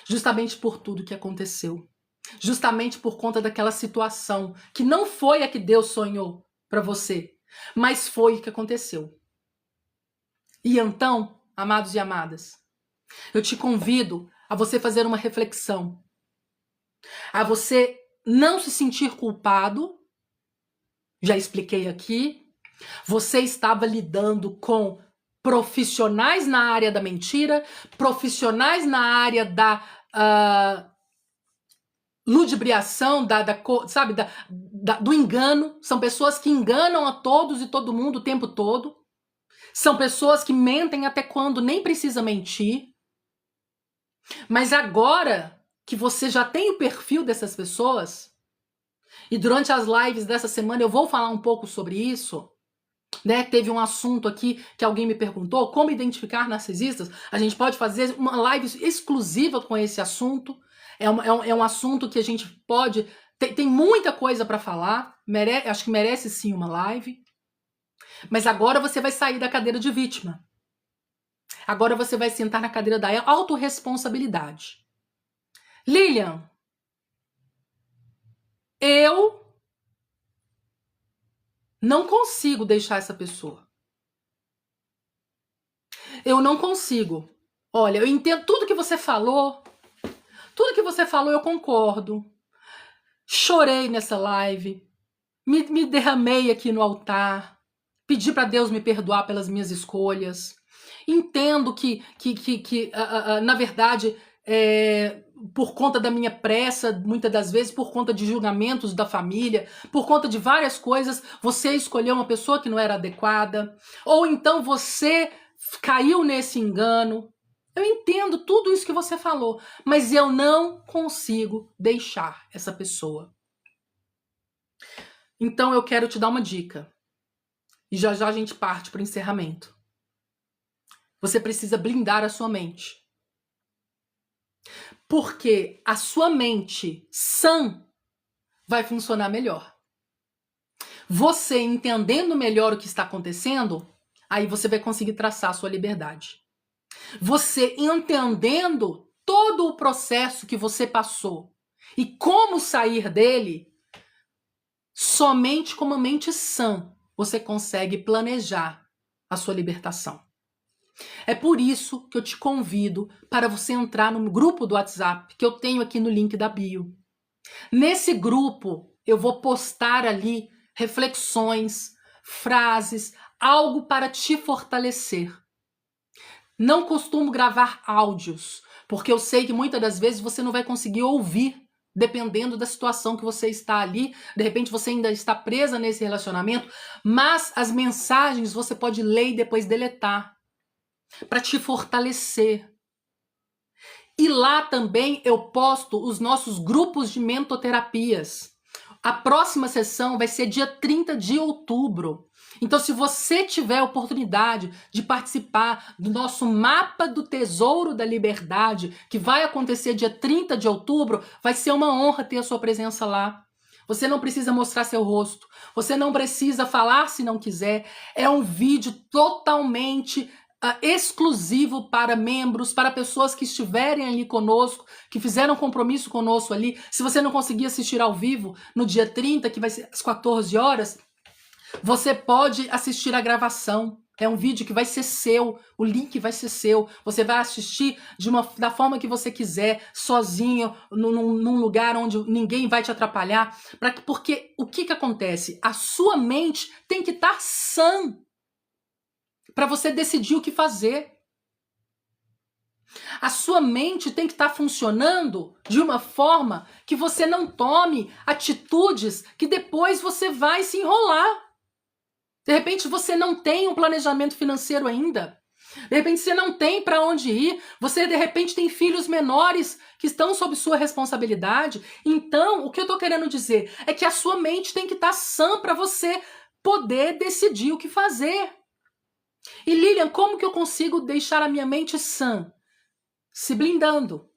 Justamente por tudo que aconteceu. Justamente por conta daquela situação que não foi a que Deus sonhou para você, mas foi o que aconteceu. E então, amados e amadas, eu te convido a você fazer uma reflexão. A você não se sentir culpado. Já expliquei aqui. Você estava lidando com profissionais na área da mentira, profissionais na área da ludibriação, do engano. São pessoas que enganam a todos e todo mundo o tempo todo. São pessoas que mentem até quando nem precisa mentir. Mas agora que você já tem o perfil dessas pessoas, e durante as lives dessa semana eu vou falar um pouco sobre isso, né? Teve um assunto aqui que alguém me perguntou, como identificar narcisistas. A gente pode fazer uma live exclusiva com esse assunto. É um assunto que a gente pode... Tem muita coisa para falar. Acho que merece sim uma live. Mas agora você vai sair da cadeira de vítima. Agora você vai sentar na cadeira da autorresponsabilidade. Lilian, Eu não consigo deixar essa pessoa. Eu não consigo. Olha, eu entendo tudo que você falou. Tudo que você falou eu concordo. Chorei nessa live. Me derramei aqui no altar. Pedi para Deus me perdoar pelas minhas escolhas. Entendo que na verdade, por conta da minha pressa, muitas das vezes, por conta de julgamentos da família, por conta de várias coisas, você escolheu uma pessoa que não era adequada, ou então você caiu nesse engano. Eu entendo tudo isso que você falou, mas eu não consigo deixar essa pessoa. Então eu quero te dar uma dica. E já já a gente parte para o encerramento. Você precisa blindar a sua mente. Porque a sua mente sã vai funcionar melhor. Você entendendo melhor o que está acontecendo, aí você vai conseguir traçar a sua liberdade. Você entendendo todo o processo que você passou e como sair dele, somente com uma mente sã você consegue planejar a sua libertação. É por isso que eu te convido para você entrar no grupo do WhatsApp que eu tenho aqui no link da bio. Nesse grupo, eu vou postar ali reflexões, frases, algo para te fortalecer. Não costumo gravar áudios, porque eu sei que muitas das vezes você não vai conseguir ouvir, dependendo da situação que você está ali. De repente você ainda está presa nesse relacionamento, mas as mensagens você pode ler e depois deletar, para te fortalecer. E lá também eu posto os nossos grupos de mentoterapias. A próxima sessão vai ser dia 30 de outubro. Então, se você tiver a oportunidade de participar do nosso Mapa do Tesouro da Liberdade, que vai acontecer dia 30 de outubro, vai ser uma honra ter a sua presença lá. Você não precisa mostrar seu rosto, você não precisa falar se não quiser. É um vídeo totalmente exclusivo para membros, para pessoas que estiverem ali conosco, que fizeram compromisso conosco ali. Se você não conseguir assistir ao vivo no dia 30, que vai ser às 14 horas, você pode assistir a gravação. É um vídeo que vai ser seu, o link vai ser seu. Você vai assistir da forma que você quiser, sozinho, num lugar onde ninguém vai te atrapalhar. Porque o que acontece? A sua mente tem que estar sã para você decidir o que fazer. A sua mente tem que estar funcionando de uma forma que você não tome atitudes que depois você vai se enrolar. De repente você não tem um planejamento financeiro ainda. De repente você não tem para onde ir. Você de repente tem filhos menores que estão sob sua responsabilidade. Então, o que eu estou querendo dizer é que a sua mente tem que estar sã para você poder decidir o que fazer. E Lilian, como que eu consigo deixar a minha mente sã? Se blindando.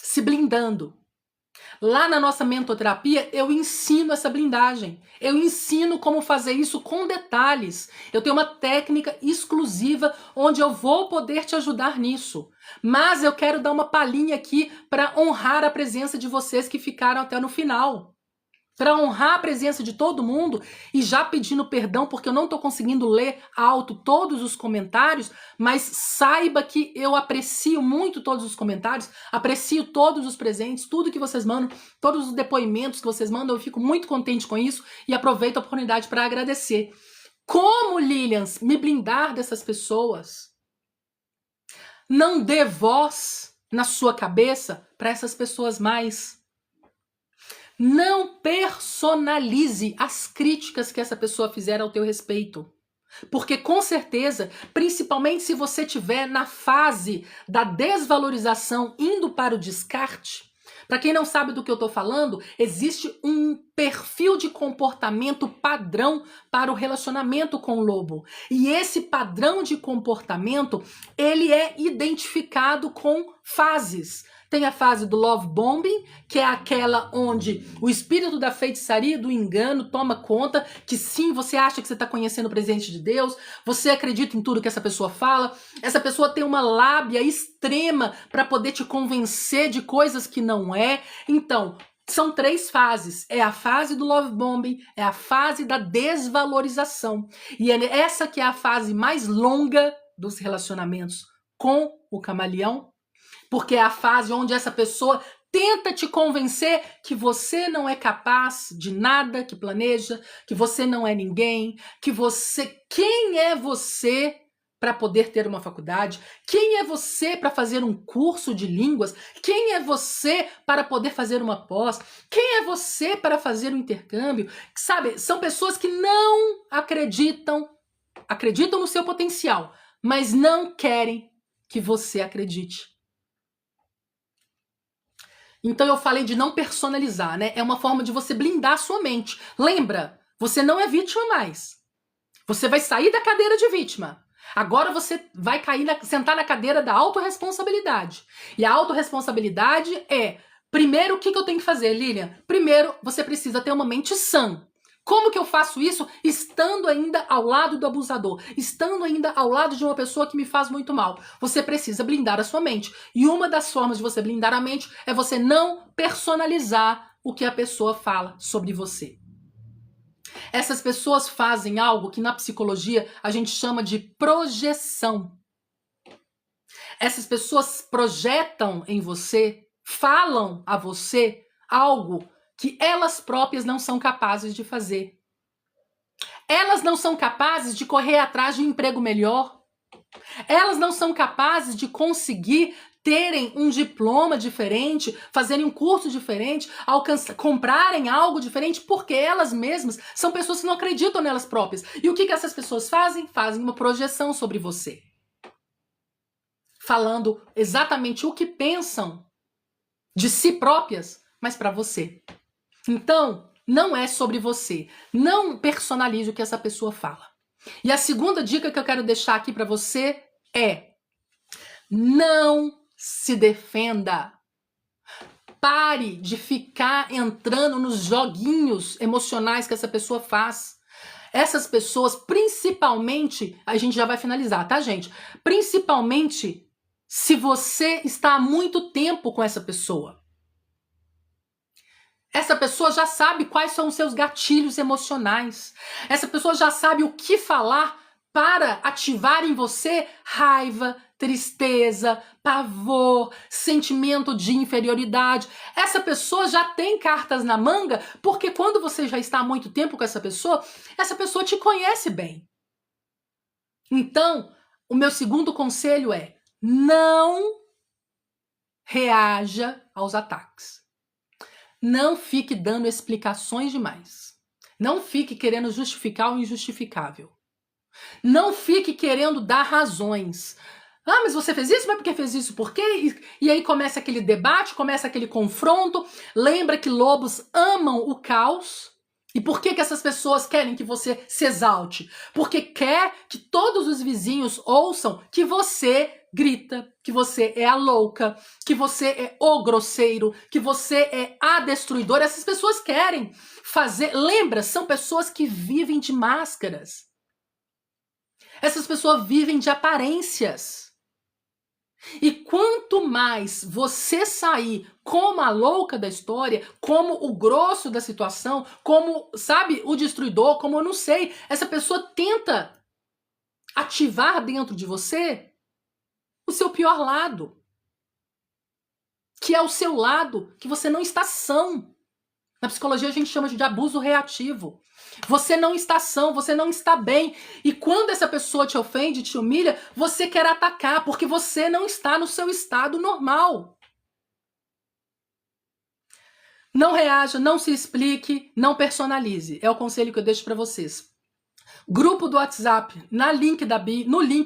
Se blindando. Lá na nossa mentoterapia, eu ensino essa blindagem. Eu ensino como fazer isso com detalhes. Eu tenho uma técnica exclusiva onde eu vou poder te ajudar nisso. Mas eu quero dar uma palhinha aqui para honrar a presença de vocês que ficaram até no final. Para honrar a presença de todo mundo e já pedindo perdão porque eu não estou conseguindo ler alto todos os comentários, mas saiba que eu aprecio muito todos os comentários, aprecio todos os presentes, tudo que vocês mandam, todos os depoimentos que vocês mandam, eu fico muito contente com isso e aproveito a oportunidade para agradecer. Como, Lilian, me blindar dessas pessoas? Não dê voz na sua cabeça para essas pessoas mais. Não personalize as críticas que essa pessoa fizer ao teu respeito. Porque com certeza, principalmente se você estiver na fase da desvalorização indo para o descarte, para quem não sabe do que eu estou falando, existe um perfil de comportamento padrão para o relacionamento com o lobo. E esse padrão de comportamento, ele é identificado com fases. Tem a fase do love bombing, que é aquela onde o espírito da feitiçaria, do engano, toma conta, que sim, você acha que você está conhecendo o presente de Deus, você acredita em tudo que essa pessoa fala, essa pessoa tem uma lábia extrema para poder te convencer de coisas que não é. Então, São 3 fases. É a fase do love bombing, é a fase da desvalorização. E é essa que é a fase mais longa dos relacionamentos com o camaleão, porque é a fase onde essa pessoa tenta te convencer que você não é capaz de nada que planeja, que você não é ninguém, quem é você para poder ter uma faculdade? Quem é você para fazer um curso de línguas? Quem é você para poder fazer uma pós? Quem é você para fazer um intercâmbio? Sabe, são pessoas que não acreditam no seu potencial, mas não querem que você acredite. Então eu falei de não personalizar, né? É uma forma de você blindar a sua mente. Lembra, você não é vítima mais. Você vai sair da cadeira de vítima. Agora você vai sentar na cadeira da autorresponsabilidade. E a autorresponsabilidade é, primeiro, o que eu tenho que fazer, Lilian? Primeiro, você precisa ter uma mente sã. Como que eu faço isso estando ainda ao lado do abusador? Estando ainda ao lado de uma pessoa que me faz muito mal? Você precisa blindar a sua mente. E uma das formas de você blindar a mente é você não personalizar o que a pessoa fala sobre você. Essas pessoas fazem algo que na psicologia a gente chama de projeção. Essas pessoas projetam em você, falam a você algo que elas próprias não são capazes de fazer. Elas não são capazes de correr atrás de um emprego melhor. Elas não são capazes de conseguir terem um diploma diferente, fazerem um curso diferente, comprarem algo diferente, porque elas mesmas são pessoas que não acreditam nelas próprias. E o que essas pessoas fazem? Fazem uma projeção sobre você. Falando exatamente o que pensam de si próprias, mas para você. Então, não é sobre você. Não personalize o que essa pessoa fala. E a segunda dica que eu quero deixar aqui para você é: não se defenda. Pare de ficar entrando nos joguinhos emocionais que essa pessoa faz. Essas pessoas, principalmente, a gente já vai finalizar, tá, gente? Principalmente se você está há muito tempo com essa pessoa. Essa pessoa já sabe quais são os seus gatilhos emocionais. Essa pessoa já sabe o que falar para ativar em você raiva, tristeza, pavor, sentimento de inferioridade. Essa pessoa já tem cartas na manga, porque quando você já está há muito tempo com essa pessoa te conhece bem. Então, o meu segundo conselho é: não reaja aos ataques. Não fique dando explicações demais. Não fique querendo justificar o injustificável. Não fique querendo dar razões. Ah, mas você fez isso? Mas por que fez isso? Por quê? E aí começa aquele debate, começa aquele confronto. Lembra que lobos amam o caos. E por que essas pessoas querem que você se exalte? Porque quer que todos os vizinhos ouçam que você grita, que você é a louca, que você é o grosseiro, que você é a destruidora. Essas pessoas querem fazer... Lembra, são pessoas que vivem de máscaras. Essas pessoas vivem de aparências. E quanto mais você sair como a louca da história, como o grosso da situação, como, sabe, o destruidor, como eu não sei, essa pessoa tenta ativar dentro de você o seu pior lado. Que é o seu lado que você não está são. Na psicologia a gente chama de abuso reativo. Você não está são, você não está bem. E quando essa pessoa te ofende, te humilha, você quer atacar, porque você não está no seu estado normal. Não reaja, não se explique, não personalize. É o conselho que eu deixo para vocês. Grupo do WhatsApp, no link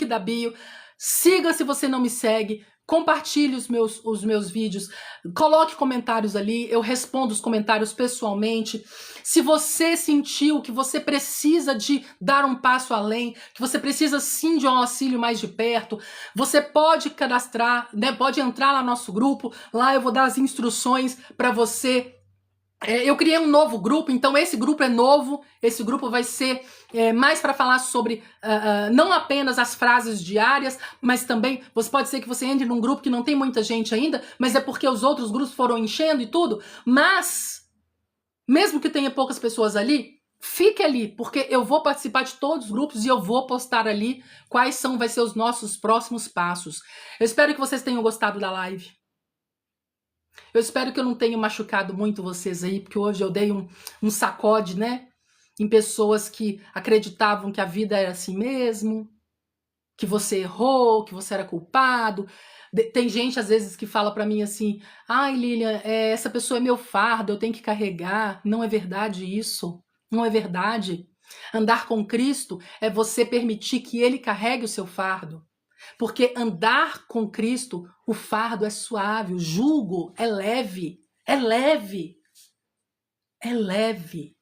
da bio. Siga se você não me segue. Compartilhe os meus vídeos, coloque comentários ali, eu respondo os comentários pessoalmente. Se você sentiu que você precisa de dar um passo além, que você precisa sim de um auxílio mais de perto, você pode cadastrar, né, pode entrar lá no nosso grupo, lá eu vou dar as instruções para você Eu criei um novo grupo, então esse grupo é novo, esse grupo vai ser mais para falar sobre não apenas as frases diárias, mas também, pode ser que você entre num grupo que não tem muita gente ainda, mas é porque os outros grupos foram enchendo e tudo, mas, mesmo que tenha poucas pessoas ali, fique ali, porque eu vou participar de todos os grupos e eu vou postar ali quais vai ser os nossos próximos passos. Eu espero que vocês tenham gostado da live. Eu espero que eu não tenha machucado muito vocês aí, porque hoje eu dei um sacode, né? Em pessoas que acreditavam que a vida era assim mesmo, que você errou, que você era culpado. Tem gente, às vezes, que fala pra mim assim, ai, Lilian, essa pessoa é meu fardo, eu tenho que carregar. Não é verdade isso. Não é verdade. Andar com Cristo é você permitir que Ele carregue o seu fardo. Porque andar com Cristo, o fardo é suave, o jugo é leve, é leve, é leve.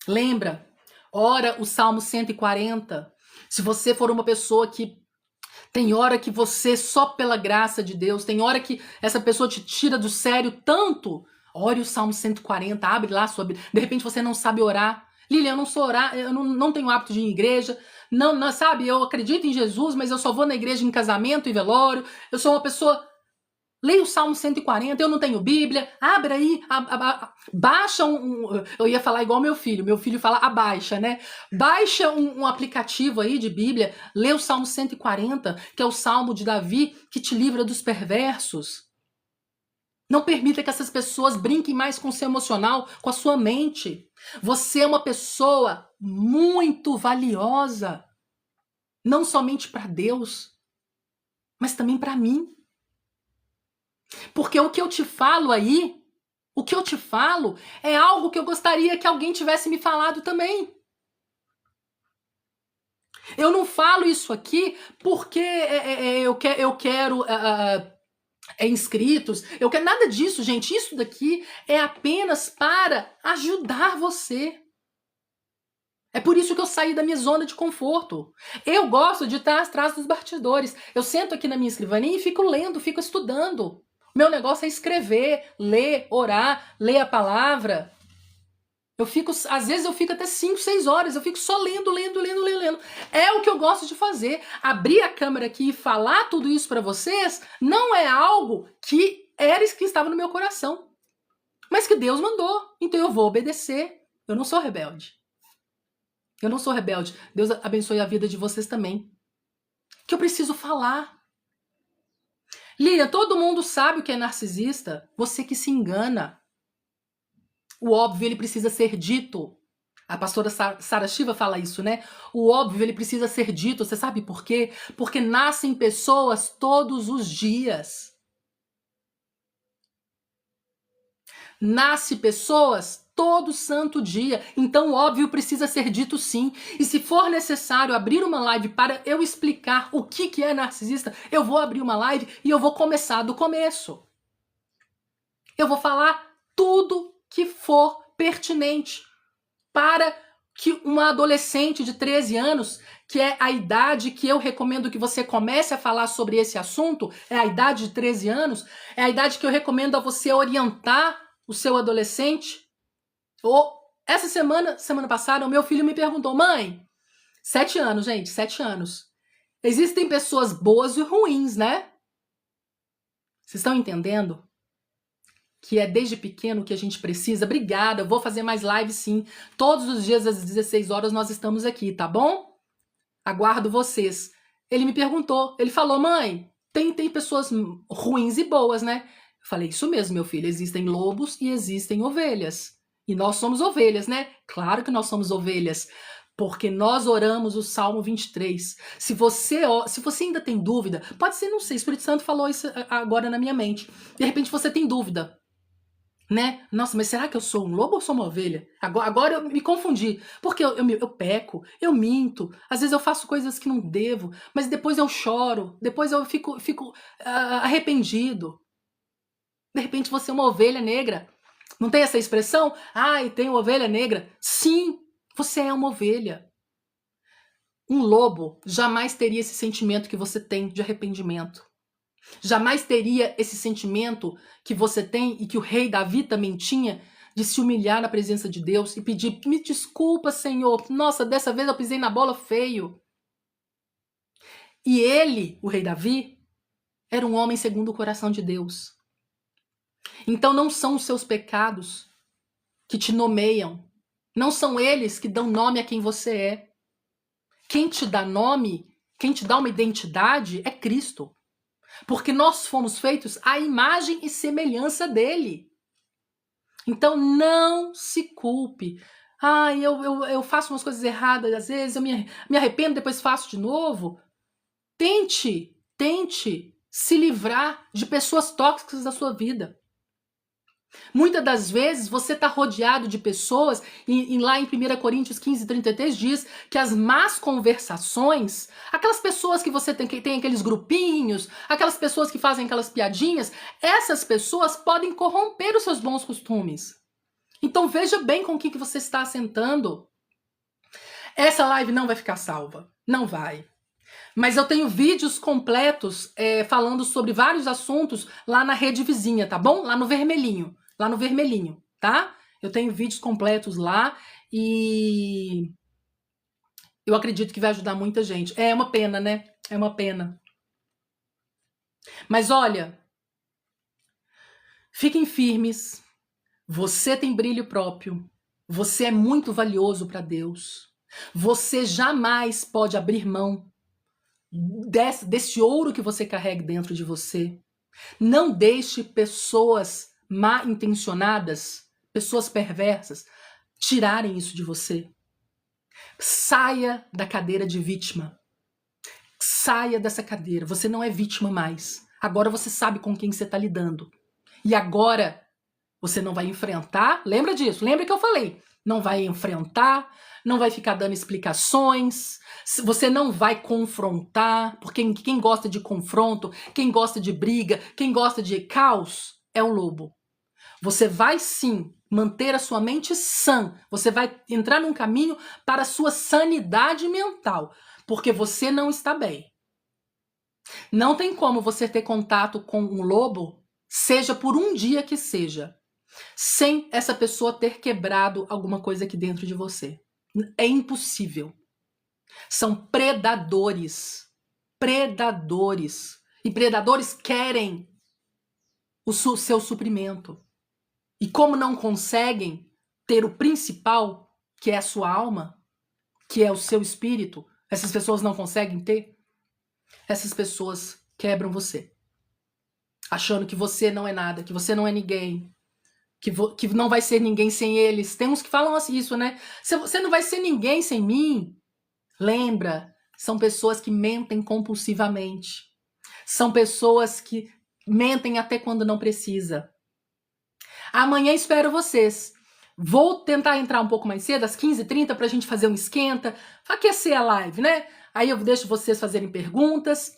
Lembra? Ora o Salmo 140. Se você for uma pessoa que tem hora que você, só pela graça de Deus, tem hora que essa pessoa te tira do sério tanto, ore o Salmo 140, abre lá sobre. De repente você não sabe orar. Lilian, eu não sou orar, eu não tenho hábito de ir em igreja. Não, sabe, eu acredito em Jesus, mas eu só vou na igreja em casamento e velório. Eu sou uma pessoa. Leia o Salmo 140, eu não tenho Bíblia. Abre aí, baixa eu ia falar igual meu filho fala abaixa, né? Baixa um aplicativo aí de Bíblia, lê o Salmo 140, que é o Salmo de Davi, que te livra dos perversos. Não permita que essas pessoas brinquem mais com o seu emocional, com a sua mente. Você é uma pessoa muito valiosa. Não somente para Deus, mas também para mim. Porque o que eu te falo aí, o que eu te falo é algo que eu gostaria que alguém tivesse me falado também. Eu não falo isso aqui porque eu quero inscritos, eu quero nada disso, gente. Isso daqui é apenas para ajudar você. É por isso que eu saí da minha zona de conforto. Eu gosto de estar atrás dos bastidores. Eu sento aqui na minha escrivaninha e fico lendo, fico estudando. Meu negócio é escrever, ler, orar, ler a palavra. Às vezes eu fico até 5, 6 horas, eu fico só lendo. É o que eu gosto de fazer. Abrir a câmera aqui e falar tudo isso para vocês não é algo que estava no meu coração. Mas que Deus mandou, então eu vou obedecer. Eu não sou rebelde. Eu não sou rebelde. Deus abençoe a vida de vocês também. Que eu preciso falar. Lilian, todo mundo sabe o que é narcisista. Você que se engana. O óbvio, ele precisa ser dito. A pastora Sara Shiva fala isso, né? O óbvio, ele precisa ser dito. Você sabe por quê? Porque nascem pessoas todos os dias. Nasce pessoas todo santo dia. Então, o óbvio precisa ser dito sim. E se for necessário abrir uma live para eu explicar o que é narcisista, eu vou abrir uma live e eu vou começar do começo. Eu vou falar tudo que for pertinente para que uma adolescente de 13 anos, que é a idade que eu recomendo que você comece a falar sobre esse assunto, é a idade de 13 anos, é a idade que eu recomendo a você orientar o seu adolescente. Essa semana passada, o meu filho me perguntou, mãe, 7 anos, gente, 7 anos. Existem pessoas boas e ruins, né? Vocês estão entendendo? Que é desde pequeno que a gente precisa. Obrigada, eu vou fazer mais live sim. Todos os dias às 16 horas nós estamos aqui, tá bom? Aguardo vocês. Ele me perguntou, ele falou, mãe, tem pessoas ruins e boas, né? Eu falei, isso mesmo, meu filho, existem lobos e existem ovelhas. E nós somos ovelhas, né? Claro que nós somos ovelhas, porque nós oramos o Salmo 23. Se você ainda tem dúvida, pode ser, não sei, o Espírito Santo falou isso agora na minha mente. De repente você tem dúvida, né? Nossa, mas será que eu sou um lobo ou sou uma ovelha? Agora eu me confundi, porque eu peco, eu minto, às vezes eu faço coisas que não devo, mas depois eu choro, depois eu fico arrependido. De repente você é uma ovelha negra. Não tem essa expressão? Ai, tem uma ovelha negra. Sim, você é uma ovelha. Um lobo jamais teria esse sentimento que você tem de arrependimento. Jamais teria esse sentimento que você tem e que o rei Davi também tinha, de se humilhar na presença de Deus e pedir: me desculpa, Senhor, nossa, dessa vez eu pisei na bola feio. E ele, o rei Davi, era um homem segundo o coração de Deus. Então não são os seus pecados que te nomeiam, não são eles que dão nome a quem você é. Quem te dá nome, quem te dá uma identidade é Cristo. Porque nós fomos feitos à imagem e semelhança dele. Então não se culpe. Eu faço umas coisas erradas, às vezes eu me arrependo, depois faço de novo. Tente se livrar de pessoas tóxicas da sua vida. Muitas das vezes você está rodeado de pessoas, e lá em 1 Coríntios 15:33 diz que as más conversações, aquelas pessoas que você tem aqueles grupinhos, aquelas pessoas que fazem aquelas piadinhas, essas pessoas podem corromper os seus bons costumes. Então veja bem com que você está assentando. Essa live não vai ficar salva, não vai. Mas eu tenho vídeos completos falando sobre vários assuntos lá na rede vizinha, tá bom? Lá no vermelhinho, tá? Eu tenho vídeos completos lá e eu acredito que vai ajudar muita gente. É uma pena, né? É uma pena. Mas olha, fiquem firmes. Você tem brilho próprio. Você é muito valioso para Deus. Você jamais pode abrir mão desse ouro que você carrega dentro de você. Não deixe pessoas mal intencionadas, pessoas perversas, tirarem isso de você. Saia da cadeira de vítima. Saia dessa cadeira. Você não é vítima mais. Agora você sabe com quem você está lidando. E agora você não vai enfrentar. Lembra disso? Lembra que eu falei? Não vai enfrentar, não vai ficar dando explicações, você não vai confrontar, porque quem gosta de confronto, quem gosta de briga, quem gosta de caos, é o lobo. Você vai sim manter a sua mente sã, você vai entrar num caminho para a sua sanidade mental, porque você não está bem. Não tem como você ter contato com um lobo, seja por um dia que seja, sem essa pessoa ter quebrado alguma coisa aqui dentro de você. É impossível. São predadores. Predadores. E predadores querem o seu suprimento. E como não conseguem ter o principal, que é a sua alma, que é o seu espírito, essas pessoas não conseguem ter, essas pessoas quebram você. Achando que você não é nada, que você não é ninguém, que não vai ser ninguém sem eles. Tem uns que falam assim, isso, né? Você não vai ser ninguém sem mim. Lembra, são pessoas que mentem compulsivamente. São pessoas que mentem até quando não precisa. Amanhã espero vocês. Vou tentar entrar um pouco mais cedo, às 15h30, pra gente fazer um esquenta, aquecer a live, né? Aí eu deixo vocês fazerem perguntas.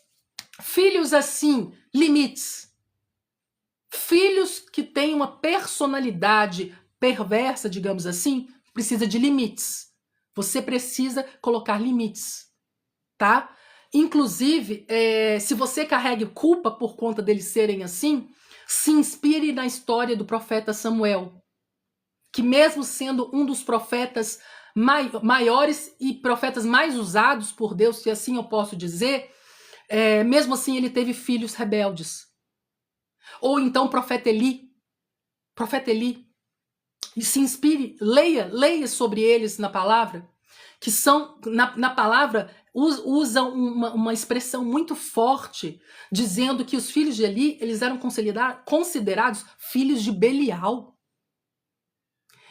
Filhos assim, limites. Filhos que têm uma personalidade perversa, digamos assim, precisa de limites. Você precisa colocar limites, tá? Inclusive, se você carrega culpa por conta deles serem assim, se inspire na história do profeta Samuel, que mesmo sendo um dos profetas maiores e profetas mais usados por Deus, se assim eu posso dizer, mesmo assim ele teve filhos rebeldes. Ou então o profeta Eli, e se inspire, leia sobre eles na palavra, que são, na palavra, usam uma expressão muito forte, dizendo que os filhos de Eli, eles eram considerados filhos de Belial.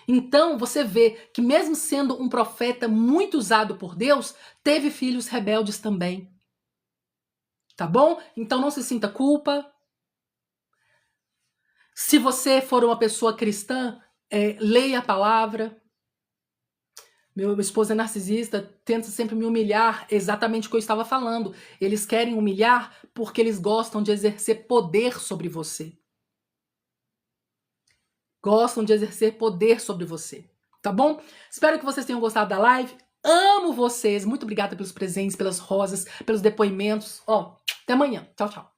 Então, você vê que mesmo sendo um profeta muito usado por Deus, teve filhos rebeldes também. Tá bom? Então não se sinta culpa. Se você for uma pessoa cristã, leia a palavra. Meu esposo é narcisista, tenta sempre me humilhar, exatamente o que eu estava falando. Eles querem humilhar porque eles gostam de exercer poder sobre você. Gostam de exercer poder sobre você, tá bom? Espero que vocês tenham gostado da live. Amo vocês. Muito obrigada pelos presentes, pelas rosas, pelos depoimentos. Até amanhã. Tchau, tchau.